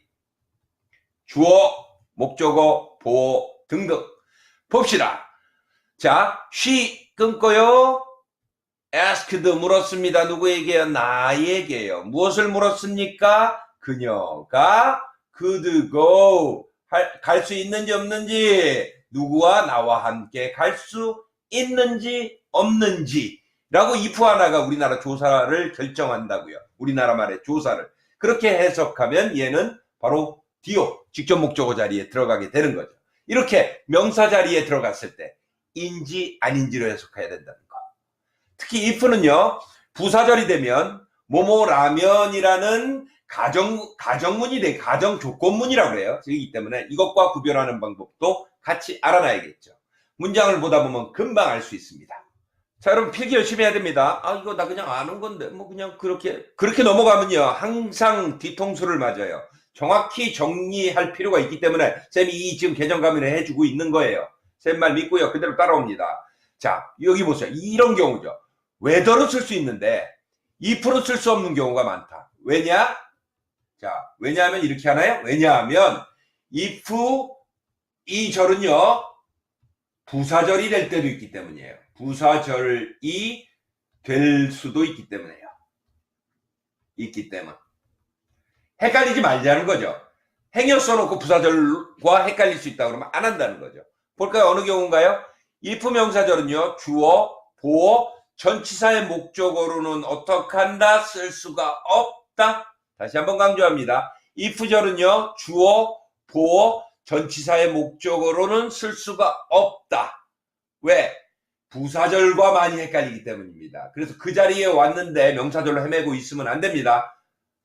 A: 주어, 목적어, 보어 등등. 봅시다. 자, she 끊고요. asked 물었습니다. 누구에게요? 나에게요. 무엇을 물었습니까? 그녀가 could go 갈 수 있는지 없는지, 누구와 나와 함께 갈 수 있는지 없는지 라고 if 하나가 우리나라 조사를 결정한다고요. 우리나라 말의 조사를. 그렇게 해석하면 얘는 바로 do, 직접 목적어 자리에 들어가게 되는 거죠. 이렇게 명사 자리에 들어갔을 때 인지 아닌지로 해석해야 된다는 거. 특히 if는요, 부사절이 되면 뭐뭐라면이라는 가정문이 돼, 가정조건문이라고 그래요. 그렇기 때문에 이것과 구별하는 방법도 같이 알아놔야겠죠. 문장을 보다 보면 금방 알 수 있습니다. 자, 여러분 필기 열심히 해야 됩니다. 아, 이거 나 그냥 아는 건데 뭐 그냥 그렇게 넘어가면요 항상 뒤통수를 맞아요. 정확히 정리할 필요가 있기 때문에 쌤이 이 지금 개정가면을 해주고 있는 거예요. 쌤 말 믿고요, 그대로 따라옵니다. 자, 여기 보세요. 이런 경우죠. whether로 쓸 수 있는데 if로 쓸 수 없는 경우가 많다. 왜냐? 자, 왜냐하면 이렇게 하나요? 왜냐하면 if 이 절은요 부사절이 될 때도 있기 때문이에요. 부사절이 될 수도 있기 때문에요. 있기 때문. 헷갈리지 말자는 거죠. 행여 써놓고 부사절과 헷갈릴 수 있다 그러면 안 한다는 거죠. 볼까요? 어느 경우인가요? if 명사절은요 주어, 보어, 전치사의 목적어로는 어떻게 한다? 쓸 수가 없다. 다시 한번 강조합니다. if절은요 주어, 보어, 전치사의 목적어로는 쓸 수가 없다. 왜? 부사절과 많이 헷갈리기 때문입니다. 그래서 그 자리에 왔는데 명사절로 헤매고 있으면 안 됩니다.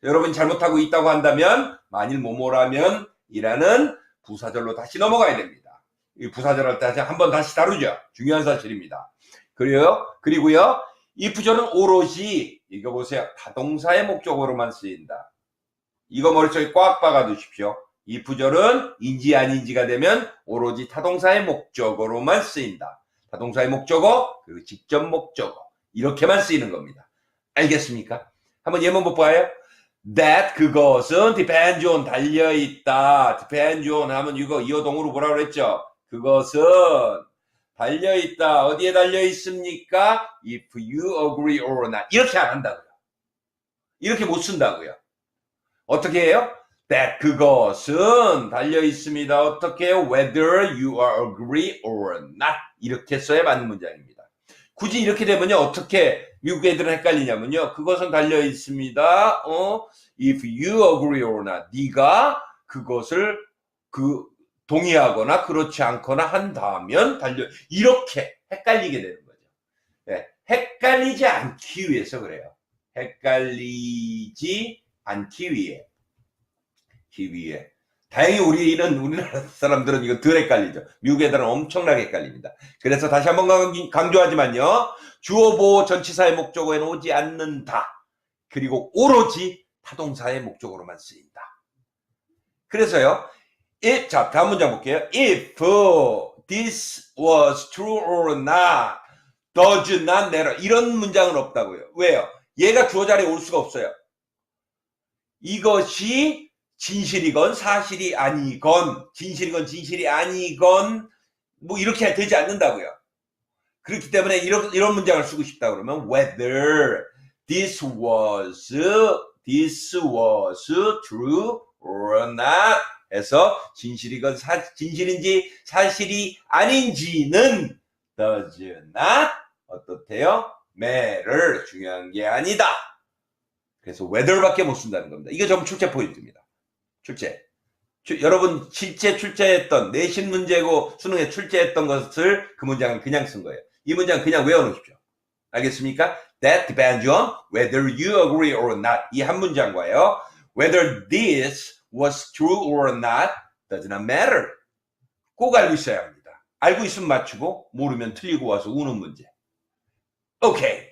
A: 여러분 잘못하고 있다고 한다면 만일 뭐뭐라면 이라는 부사절로 다시 넘어가야 됩니다. 이 부사절을 다시 한번 다시 다루죠. 중요한 사실입니다. 그리고요 if절은 오롯이 읽어보세요. 타동사의 목적어로만 쓰인다. 이거 머릿속에 꽉 박아 두십시오. if절은 인지 아닌지가 되면 오로지 타동사의 목적어로만 쓰인다. 타동사의 목적어 그리고 직접 목적어 이렇게만 쓰이는 겁니다. 알겠습니까? 한번 예문 볼까요? that 그것은 depends on 달려있다. depends on 하면 이거 이어동으로 뭐라고 그랬죠? 그것은 달려있다. 어디에 달려있습니까? if you agree or not. 이렇게 안 한다고요. 이렇게 못 쓴다고요. 어떻게 해요? that 그것은 달려있습니다. 어떻게 해요? whether you are agree or not. 이렇게 써야 맞는 문장입니다. 굳이 이렇게 되면요 어떻게 미국 애들은 헷갈리냐면요 그것은 달려있습니다. if you agree or not. 네가 그것을 동의하거나 그렇지 않거나 한다면 이렇게 헷갈리게 되는 거죠. 네, 헷갈리지 않기 위해서 그래요. 헷갈리지 않기 위해. 다행히 우리나라 사람들은 이거 덜 헷갈리죠. 미국 애들은 엄청나게 헷갈립니다. 그래서 다시 한번 강조하지만요. 주어, 보어, 전치사의 목적어에는 오지 않는다. 그리고 오로지 타동사의 목적어로만 쓰인다. 그래서요. 자, 다음 문장 볼게요. If this was true or not, does not matter. 이런 문장은 없다고요. 왜요? 얘가 주어 자리에 올 수가 없어요. 이것이 진실이건 사실이 아니건 진실이 아니건 뭐 이렇게 되지 않는다고요. 그렇기 때문에 이런 문장을 쓰고 싶다 그러면 whether this was true or not 해서 진실인지 사실이 아닌지는 does not 어떻대요? matter 중요한 게 아니다. 그래서 whether밖에 못 쓴다는 겁니다. 이게 좀 출제 포인트입니다. 출제. 여러분 실제 출제했던 내신 문제고 수능에 출제했던 것을 그 문장은 그냥 쓴 거예요. 이 문장 그냥 외워놓으십시오. 알겠습니까? That depends on whether you agree or not. 이 한 문장과요. Whether this was true or not does not matter. 꼭 알고 있어야 합니다. 알고 있으면 맞추고 모르면 틀리고 와서 우는 문제. 오케이.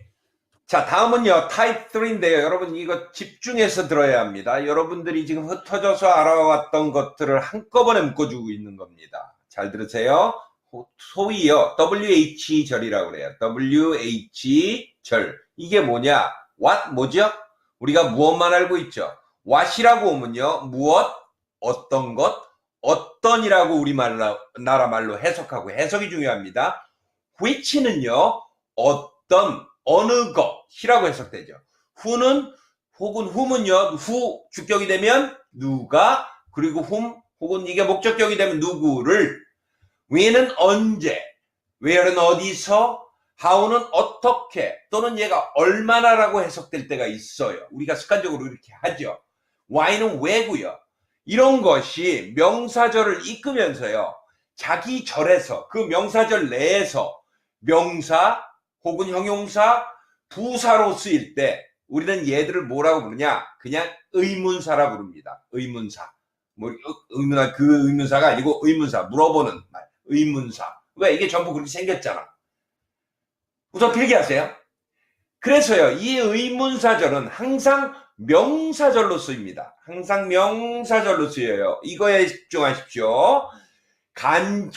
A: 자, 다음은요. 타입 3인데요. 여러분 이거 집중해서 들어야 합니다. 여러분들이 지금 흩어져서 알아왔던 것들을 한꺼번에 묶어주고 있는 겁니다. 잘 들으세요. 소위요. WH 절이라고 그래요. WH 절. 이게 뭐냐? What? 뭐죠? 우리가 무엇만 알고 있죠. what이라고 오면요. 무엇? 어떤 것? 어떤이라고 우리나라 말로 해석하고 해석이 중요합니다. which는요. 어떤 어느 것이라고 해석되죠. who는 혹은 whom은요. who 주격이 되면 누가 그리고 whom 혹은 이게 목적격이 되면 누구를 when은 언제 where는 어디서 how는 어떻게 또는 얘가 얼마나라고 해석될 때가 있어요. 우리가 습관적으로 이렇게 하죠. why는 왜고요. 이런 것이 명사절을 이끄면서요. 자기 절에서 그 명사절 내에서 명사 혹은 형용사, 부사로 쓰일 때 우리는 얘들을 뭐라고 부르냐? 그냥 의문사라 부릅니다. 의문사. 뭐 그 의문사가 아니고 의문사, 물어보는 말. 의문사. 왜? 이게 전부 그렇게 생겼잖아. 우선 필기하세요. 그래서요. 이 의문사절은 항상 명사절로 쓰입니다. 항상 명사절로 쓰여요. 이거에 집중하십시오.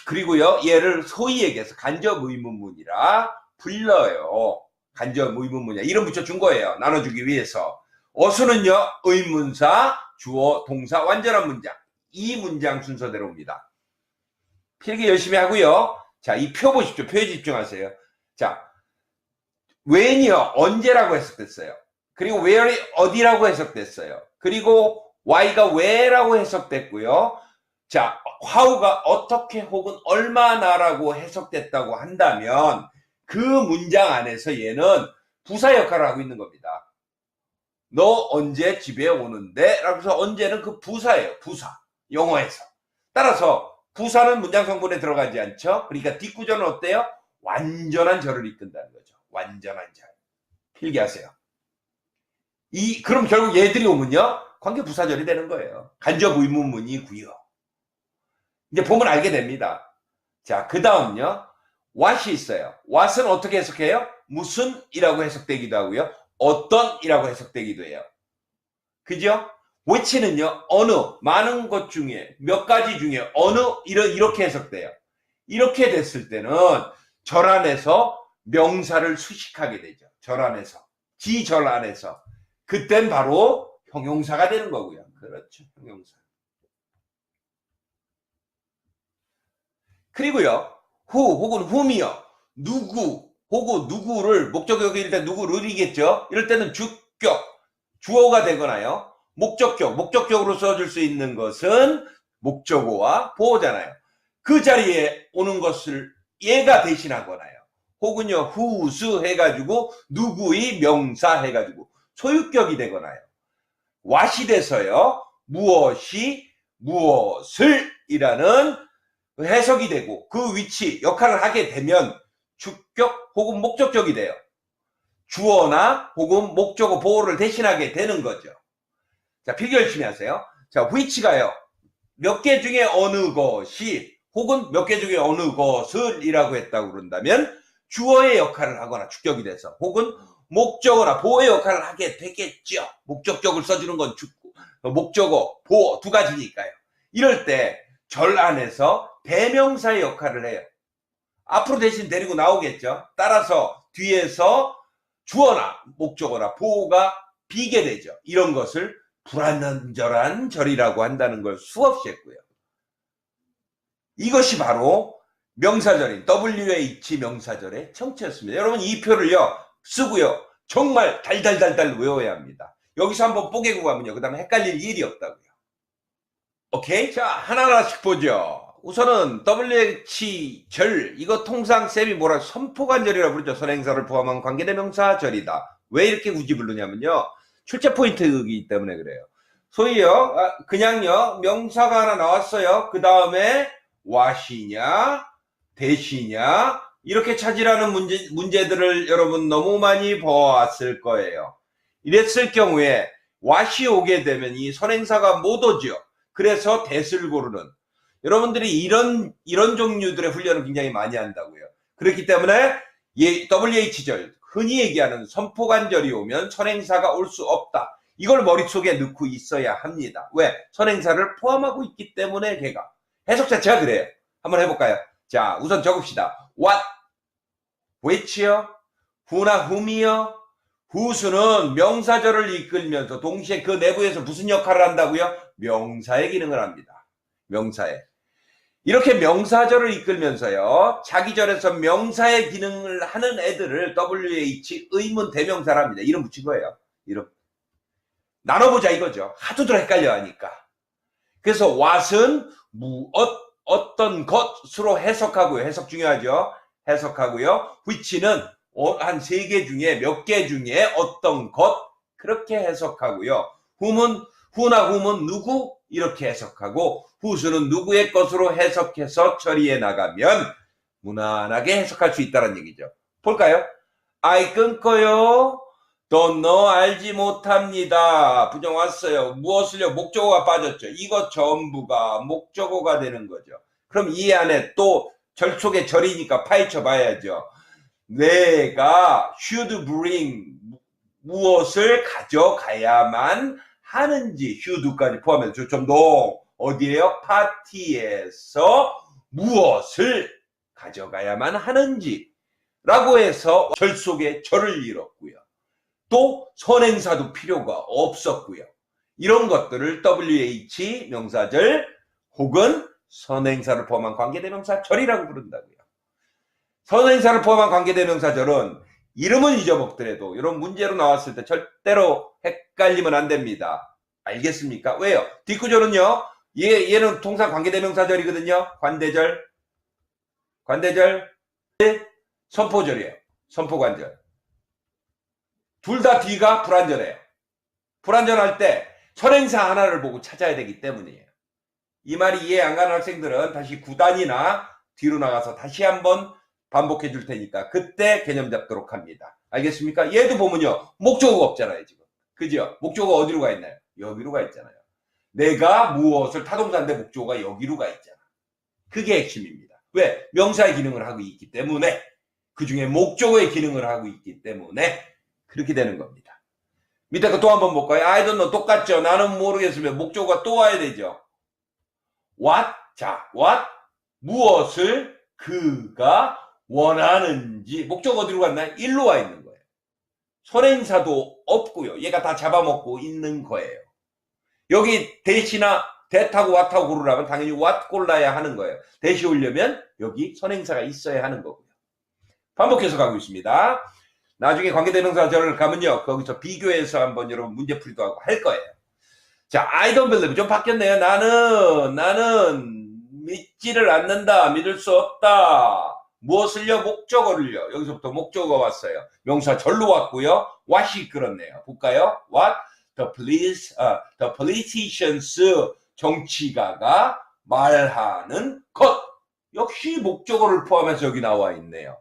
A: 그리고요. 얘를 소위 얘기해서 간접 의문문이라 불러요. 간접 의문문이야. 이름 붙여준 거예요. 나눠주기 위해서. 어수는요. 의문사, 주어, 동사, 완전한 문장. 이 문장 순서대로입니다. 필기 열심히 하고요. 자, 이 표 보십시오. 표에 집중하세요. 자, when이요. 언제라고 해석됐어요. 그리고 where이 어디라고 해석됐어요. 그리고 why가 왜라고 해석됐고요. 자, how가 어떻게 혹은 얼마나라고 해석됐다고 한다면 그 문장 안에서 얘는 부사 역할을 하고 있는 겁니다. 너 언제 집에 오는데? 라고 해서 언제는 그 부사예요. 부사. 영어에서. 따라서 부사는 문장 성분에 들어가지 않죠. 그러니까 뒷구조는 어때요? 완전한 절을 이끈다는 거죠. 완전한 절. 필기하세요. 그럼 결국 얘들이 오면요. 관계 부사절이 되는 거예요. 간접 의문문이고요. 이제 보면 알게 됩니다. 자, 그 다음요. what이 있어요. what은 어떻게 해석해요? 무슨 이라고 해석되기도 하고요. 어떤 이라고 해석되기도 해요. 그죠? which는요. 어느 많은 것 중에 몇 가지 중에 어느 이렇게 해석돼요. 이렇게 됐을 때는 절 안에서 명사를 수식하게 되죠. 절 안에서. 지절 안에서. 그땐 바로 형용사가 되는 거고요. 그렇죠. 형용사. 그리고요. who 혹은 whom이요. 누구 혹은 누구를 목적격일 때 누구를이겠죠. 이럴 때는 주격, 주어가 되거나요. 목적격으로 써줄 수 있는 것은 목적어와 보어잖아요. 그 자리에 오는 것을 얘가 대신하거나요. 혹은요. whose 해가지고 누구의 명사 해가지고 소유격이 되거나요. what이 돼서요. 무엇이 무엇을 이라는 해석이 되고 그 위치 역할을 하게 되면 주격 혹은 목적격이 돼요. 주어나 혹은 목적어 보호를 대신하게 되는 거죠. 자, 필기 열심히 하세요. 자, which가요. 몇 개 중에 어느 것이 혹은 몇 개 중에 어느 것을 이라고 했다고 그런다면 주어의 역할을 하거나 주격이 돼서 혹은 목적어나 보호의 역할을 하게 되겠죠. 목적격을 써주는 건 목적어, 보호 두 가지니까요. 이럴 때 절 안에서 대명사의 역할을 해요. 앞으로 대신 데리고 나오겠죠. 따라서 뒤에서 주어나 목적어나 보호가 비게 되죠. 이런 것을 불완전한 절이라고 한다는 걸 수없이 했고요. 이것이 바로 명사절인 WH 명사절의 정체였습니다. 여러분 이 표를요 쓰고요 정말 달달달달 외워야 합니다. 여기서 한번 뽀개고 가면요 그 다음에 헷갈릴 일이 없다고요. 오케이? 자, 하나하나씩 보죠. 우선은 WH절, 이거 통상 쌤이 뭐라 선포관절이라고 부르죠. 선행사를 포함한 관계대명사절이다. 왜 이렇게 굳이 부르냐면요. 출제 포인트이기 때문에 그래요. 소위요, 그냥요, 명사가 하나 나왔어요. 그 다음에 what이냐, that이냐, 이렇게 찾으라는 문제들을 여러분 너무 많이 보았을 거예요. 이랬을 경우에 what이 오게 되면 이 선행사가 못 오죠. 그래서 that을 고르는. 여러분들이 이런 종류들의 훈련을 굉장히 많이 한다고요. 그렇기 때문에 WH절, 흔히 얘기하는 선포관절이 오면 선행사가 올 수 없다. 이걸 머릿속에 넣고 있어야 합니다. 왜? 선행사를 포함하고 있기 때문에 걔가. 해석 자체가 그래요. 한번 해볼까요? 자, 우선 적읍시다. what, which요, who나 whom이요. who수는 명사절을 이끌면서 동시에 그 내부에서 무슨 역할을 한다고요? 명사의 기능을 합니다. 명사의. 이렇게 명사절을 이끌면서요, 자기절에서 명사의 기능을 하는 애들을 WH 의문 대명사랍니다. 이름 붙인 거예요. 이름. 나눠보자 이거죠. 하도들 헷갈려 하니까. 그래서 what은 어떤 것으로 해석하고요. 해석 중요하죠. 해석하고요. which는 한 3개 중에 몇 개 중에 어떤 것 그렇게 해석하고요. who나 whom은 누구 이렇게 해석하고 who수는 누구의 것으로 해석해서 처리해 나가면 무난하게 해석할 수 있다는 얘기죠. 볼까요? I 끊고요. don't know 알지 못합니다. 부정 왔어요. 무엇을요? 목적어가 빠졌죠. 이것 전부가 목적어가 되는 거죠. 그럼 이 안에 또 절 속에 절이니까 파헤쳐 봐야죠. 내가 should bring 무엇을 가져가야만 하는지 should까지 포함해서 좀 더 어디에요? 파티에서 무엇을 가져가야만 하는지 라고 해서 절 속에 절을 잃었고요. 또 선행사도 필요가 없었고요. 이런 것들을 WH 명사절 혹은 선행사를 포함한 관계대명사절이라고 부른다고요. 선행사를 포함한 관계대명사절은 이름은 잊어먹더라도 이런 문제로 나왔을 때 절대로 헷갈리면 안 됩니다. 알겠습니까? 왜요? 뒷구절은요. 얘는 통상 관계대명사절이거든요. 관대절, 선포절이에요. 선포관절. 둘 다 뒤가 불완전해요. 불완전할 때 선행사 하나를 보고 찾아야 되기 때문이에요. 이 말이 이해 안 가는 학생들은 다시 9단이나 뒤로 나가서 다시 한번 반복해 줄 테니까 그때 개념 잡도록 합니다. 알겠습니까? 얘도 보면요. 목적어가 없잖아요, 지금. 그죠? 목적어가 어디로 가 있나요? 여기로 가 있잖아요. 내가 무엇을 타동사인데 목적어가 여기로 가 있잖아. 그게 핵심입니다. 왜? 명사의 기능을 하고 있기 때문에 그 중에 목적어의 기능을 하고 있기 때문에 그렇게 되는 겁니다. 밑에 거 또 한번 볼까요? I don't know 똑같죠? 나는 모르겠으면 목적어가 또 와야 되죠. what? 자, what? 무엇을 그가 원하는지 목적 어디로 갔나요? 일로 와 있는 거예요. 선행사도 없고요. 얘가 다 잡아먹고 있는 거예요. 여기 that이나 that하고 what하고 고르라면 당연히 what 골라야 하는 거예요. that이 오려면 여기 선행사가 있어야 하는 거고요. 반복해서 가고 있습니다. 나중에 관계대명사절을 가면요. 거기서 비교해서 한번 여러분 문제풀이도 하고 할 거예요. 자, I don't believe. 좀 바뀌었네요. 나는 믿지를 않는다. 믿을 수 없다. 무엇을요? 목적어를요. 여기서부터 목적어가 왔어요. 명사 절로 왔고요. what이 끌었네요. 볼까요? what? the politicians, 정치가가 말하는 것. 역시 목적어를 포함해서 여기 나와 있네요.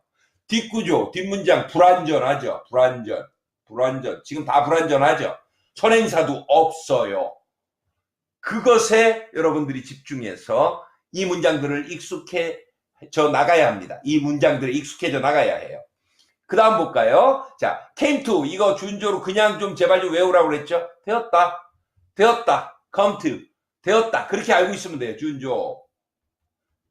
A: 뒷구조, 뒷문장 불완전하죠. 불완전. 지금 다 불완전하죠. 선행사도 없어요. 그것에 여러분들이 집중해서 이 문장들을 익숙해져 나가야 합니다. 이 문장들을 익숙해져 나가야 해요. 그 다음 볼까요? 자, came to. 이거 준조로 그냥 좀 제발 좀 외우라고 그랬죠? 되었다. come to. 되었다. 그렇게 알고 있으면 돼요. 준조.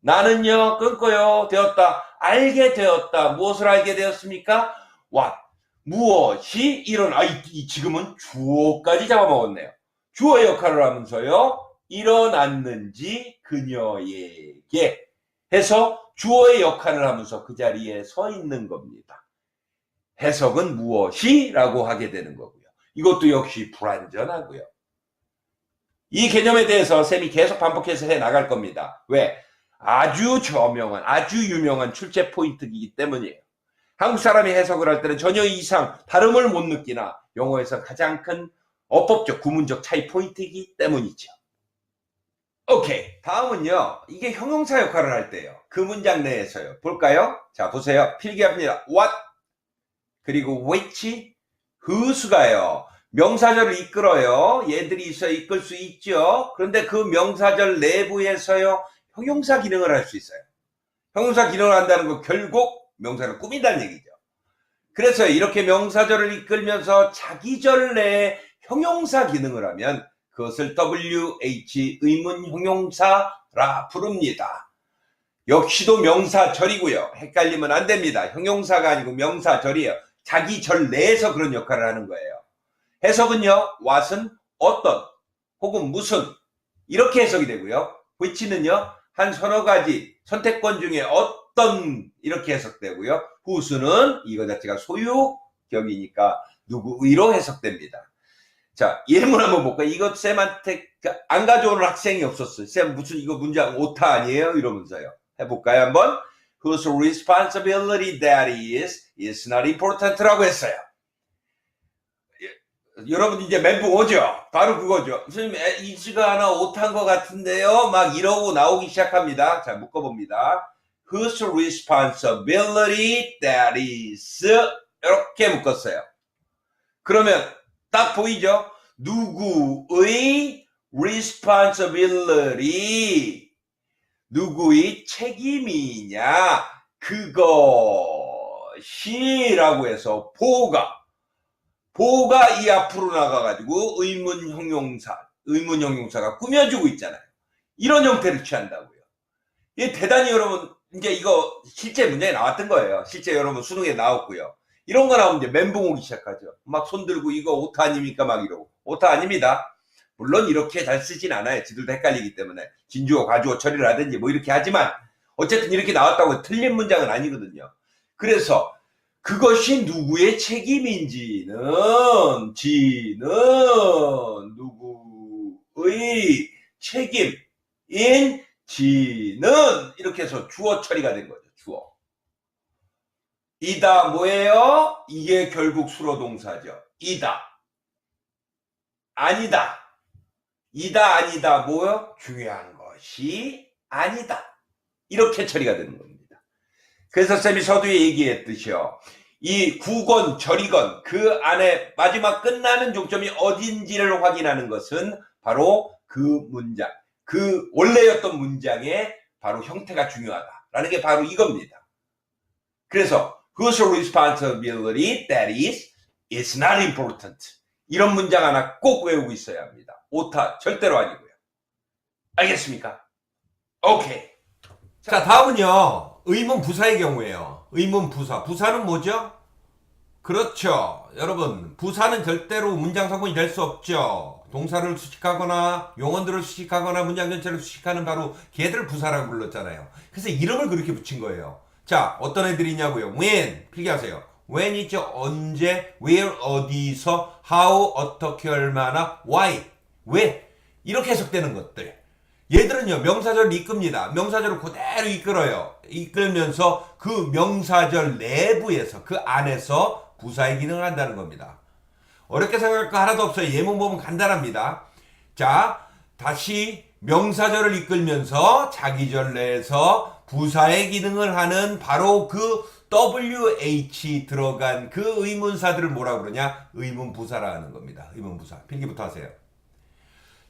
A: 나는요, 끊고요. 되었다. 알게 되었다. 무엇을 알게 되었습니까? what. 무엇이 일어나. 지금은 주어까지 잡아먹었네요. 주어의 역할을 하면서요. 일어났는지 그녀에게 해서 주어의 역할을 하면서 그 자리에 서 있는 겁니다. 해석은 무엇이? 라고 하게 되는 거고요. 이것도 역시 불완전하고요. 이 개념에 대해서 쌤이 계속 반복해서 해 나갈 겁니다. 왜? 아주 저명한, 아주 유명한 출제 포인트이기 때문이에요. 한국 사람이 해석을 할 때는 전혀 이상, 다름을 못 느끼나 영어에서 가장 큰 어법적, 구문적 차이 포인트이기 때문이죠. 오케이. 다음은요. 이게 형용사 역할을 할 때요. 그 문장 내에서요. 볼까요? 자, 보세요. 필기합니다. what, 그리고 which, who수가요. 명사절을 이끌어요. 얘들이 있어 이끌 수 있죠. 그런데 그 명사절 내부에서요. 형용사 기능을 할 수 있어요. 형용사 기능을 한다는 건 결국 명사를 꾸민다는 얘기죠. 그래서 이렇게 명사절을 이끌면서 자기절 내에 형용사 기능을 하면 그것을 WH 의문 형용사라 부릅니다. 역시도 명사절이고요. 헷갈리면 안 됩니다. 형용사가 아니고 명사절이에요. 자기 절 내에서 그런 역할을 하는 거예요. 해석은요. what은 어떤 혹은 무슨 이렇게 해석이 되고요. which는요. 한 서너 가지 선택권 중에 어떤 이렇게 해석되고요. who수는 이거 자체가 소유격이니까 누구의로 해석됩니다. 자, 예문 한번 볼까요? 이거 쌤한테 안 가져오는 학생이 없었어요. 쌤 무슨 이거 문장 오타 아니에요? 이러면서요. 해볼까요 한번? Whose responsibility that is not important 라고 했어요. 여러분 이제 멘붕 오죠? 바로 그거죠. 선생님 이지가 하나 오타한 것 같은데요? 막 이러고 나오기 시작합니다. 자, 묶어봅니다. Whose responsibility that is 이렇게 묶었어요. 그러면 딱 보이죠? 누구의 responsibility, 누구의 책임이냐, 그것이라고 해서 보가 이 앞으로 나가가지고 의문 형용사가 꾸며주고 있잖아요. 이런 형태를 취한다고요. 이게 대단히 여러분, 이제 이거 실제 문제에 나왔던 거예요. 실제 여러분 수능에 나왔고요. 이런 거 나오면 이제 멘붕 오기 시작하죠. 막 손 들고 이거 오타 아닙니까? 막 이러고. 오타 아닙니다. 물론 이렇게 잘 쓰진 않아요. 지들도 헷갈리기 때문에. 진주어, 가주어 처리를 하든지 뭐 이렇게 하지만 어쨌든 이렇게 나왔다고 틀린 문장은 아니거든요. 그래서 그것이 누구의 책임인지는 누구의 책임인지는 이렇게 해서 주어 처리가 된 거죠. 주어. 이다 뭐예요? 이게 결국 수로 동사죠. 이다. 아니다. 이다 아니다 뭐요? 중요한 것이 아니다. 이렇게 처리가 되는 겁니다. 그래서 쌤이 서두에 얘기했듯이요. 이 구건, 절이건 그 안에 마지막 끝나는 종점이 어딘지를 확인하는 것은 바로 그 문장, 그 원래였던 문장의 바로 형태가 중요하다라는 게 바로 이겁니다. 그래서 whose responsibility that is not important. 이런 문장 하나 꼭 외우고 있어야 합니다. 오타 절대로 아니고요. 알겠습니까? 오케이. 자, 다음은요. 의문 부사의 경우에요. 의문 부사. 부사는 뭐죠? 그렇죠. 여러분, 부사는 절대로 문장 성분이 될 수 없죠. 동사를 수식하거나 용언들을 수식하거나 문장 전체를 수식하는 바로 걔들을 부사라고 불렀잖아요. 그래서 이름을 그렇게 붙인 거예요. 자, 어떤 애들이냐고요. when, 필기하세요. when 있죠. 언제, where, 어디서, how, 어떻게, 얼마나, why, 왜 이렇게 해석되는 것들. 얘들은요. 명사절을 이끕니다. 명사절을 그대로 이끌어요. 이끌면서 그 명사절 내부에서 그 안에서 부사의 기능을 한다는 겁니다. 어렵게 생각할 거 하나도 없어요. 예문 보면 간단합니다. 자, 다시 명사절을 이끌면서 자기절 내에서 부사의 기능을 하는 바로 그 WH 들어간 그 의문사들을 뭐라고 그러냐? 의문부사라 하는 겁니다. 의문부사. 필기부터 하세요.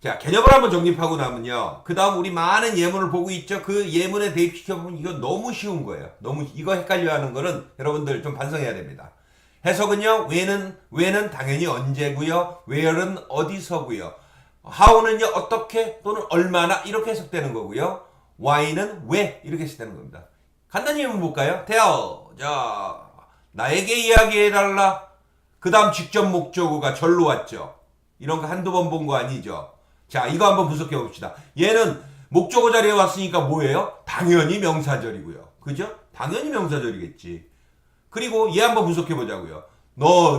A: 자, 개념을 한번 정립하고 나면요. 그 다음 우리 많은 예문을 보고 있죠. 그 예문에 대입시켜보면 이거 너무 쉬운 거예요. 너무 이거 헷갈려 하는 거는 여러분들 좀 반성해야 됩니다. 해석은요. when은 당연히 언제고요. where는 어디서고요. how는요. 어떻게 또는 얼마나 이렇게 해석되는 거고요. why는 왜 이렇게 해석되는 겁니다. 간단히 예문 볼까요? tell. 자, 나에게 이야기해달라. 그 다음 직접 목적어가 절로 왔죠. 이런 거 한두 번 본 거 아니죠. 자, 이거 한번 분석해 봅시다. 얘는 목적어 자리에 왔으니까 뭐예요? 당연히 명사절이고요. 그죠? 당연히 명사절이겠지. 그리고 얘 한번 분석해 보자고요.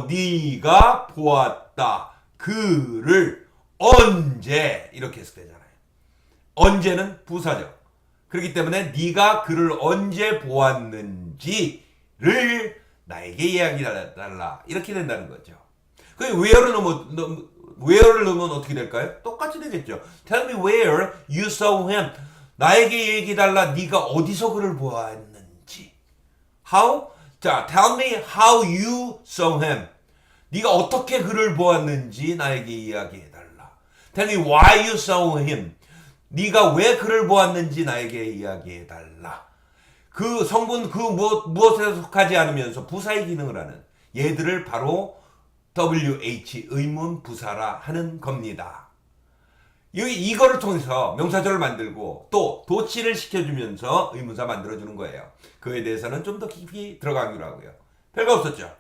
A: 네가 보았다. 그를 언제 이렇게 해석되잖아요. 언제는 부사죠. 그렇기 때문에 네가 그를 언제 보았는지를 나에게 이야기해달라. 이렇게 된다는 거죠. 그 where는 where를 넣으면 어떻게 될까요? 똑같이 되겠죠. Tell me where you saw him. 나에게 얘기달라. 네가 어디서 그를 보았는지. How? 자, tell me how you saw him. 네가 어떻게 그를 보았는지 나에게 이야기해달라. Tell me why you saw him. 네가 왜 그를 보았는지 나에게 이야기해달라. 그 성분 그 무엇에 속하지 않으면서 부사의 기능을 하는 얘들을 바로 WH 의문 부사라 하는 겁니다. 이거를 통해서 명사절을 만들고 또 도치를 시켜주면서 의문사 만들어주는 거예요. 그에 대해서는 좀 더 깊이 들어가기로 하고요. 별거 없었죠.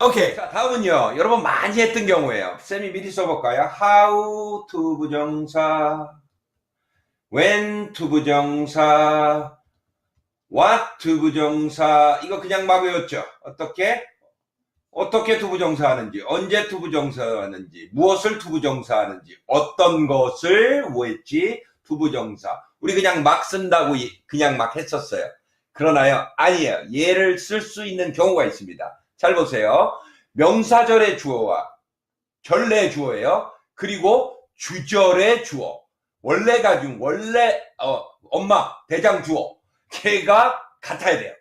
A: 오케이. 자, 다음은요. 여러분 많이 했던 경우예요. 쌤이 미리 써볼까요? How 투부정사, when 투부정사, what 투부정사. 이거 그냥 막 외웠죠. 어떻게 투부정사 하는지, 언제 투부정사 하는지, 무엇을 투부정사 하는지, 어떤 것을 뭐 했지? 투부정사. 우리 그냥 막 쓴다고 그냥 막 했었어요. 그러나요? 아니에요. 얘를 쓸 수 있는 경우가 있습니다. 잘 보세요. 명사절의 주어와 전례의 주어예요. 그리고 주절의 주어. 원래 가중, 원래 엄마, 대장 주어. 걔가 같아야 돼요.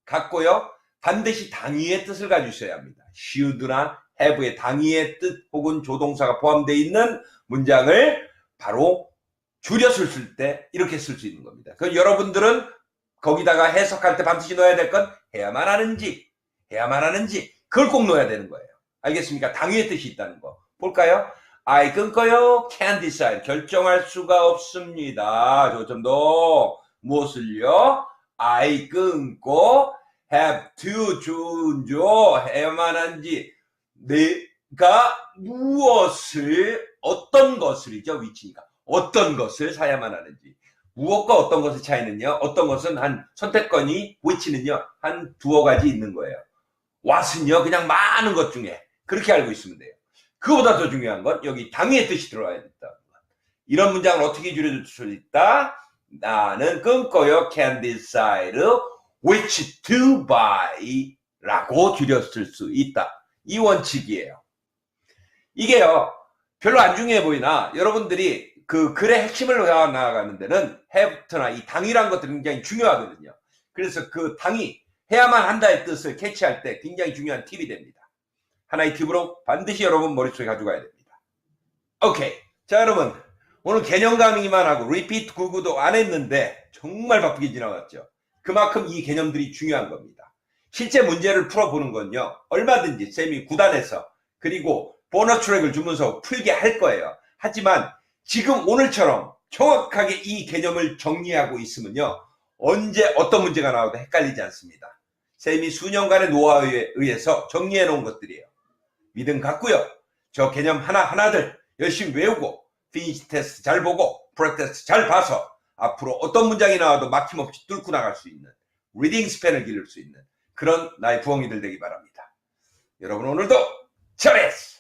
A: 같고요. 반드시 당위의 뜻을 가지고 있어야 합니다. should나 have의 당위의 뜻 혹은 조동사가 포함되어 있는 문장을 바로 줄여서 쓸 때 이렇게 쓸 수 있는 겁니다. 그럼 여러분들은 거기다가 해석할 때 반드시 넣어야 될 건 해야만 하는지 그걸 꼭 넣어야 되는 거예요. 알겠습니까? 당위의 뜻이 있다는 거. 볼까요? I 끊고요. Can't decide. 결정할 수가 없습니다. 조점도 무엇을요? I 끊고 have to 준조해야만 한지 내가 무엇을 어떤 것을이죠. 위치니까 어떤 것을 사야만 하는지 무엇과 어떤 것의 차이는요. 어떤 것은 한 선택권이 위치는요. 한 두어 가지 있는 거예요. what은요. 그냥 많은 것 중에 그렇게 알고 있으면 돼요. 그보다 더 중요한 건 여기 당위의 뜻이 들어와야 된다. 이런 문장을 어떻게 줄여줄 수 있다? 나는 끊고요. can decide which to buy 라고 줄였을 수 있다. 이 원칙이에요. 이게요. 별로 안 중요해 보이나 여러분들이 그 글의 핵심을 나아가는 데는 have나 이 당위란 것들이 굉장히 중요하거든요. 그래서 그 당위 해야만 한다의 뜻을 캐치할 때 굉장히 중요한 팁이 됩니다. 하나의 팁으로 반드시 여러분 머릿속에 가져가야 됩니다. 오케이. 자, 여러분. 오늘 개념 강의만 하고 리피트 구구도 안 했는데 정말 바쁘게 지나갔죠. 그만큼 이 개념들이 중요한 겁니다. 실제 문제를 풀어보는 건요. 얼마든지 쌤이 구단해서 그리고 보너스 트랙을 주면서 풀게 할 거예요. 하지만 지금 오늘처럼 정확하게 이 개념을 정리하고 있으면요. 언제 어떤 문제가 나와도 헷갈리지 않습니다. 쌤이 수년간의 노하우에 의해서 정리해 놓은 것들이에요. 믿음 갖고요. 저 개념 하나하나들 열심히 외우고 피니시 테스트 잘 보고 프랙티스 잘 봐서 앞으로 어떤 문장이 나와도 막힘없이 뚫고 나갈 수 있는 리딩 스팬을 기를 수 있는 그런 나의 부엉이들 되기 바랍니다. 여러분 오늘도 잘했어!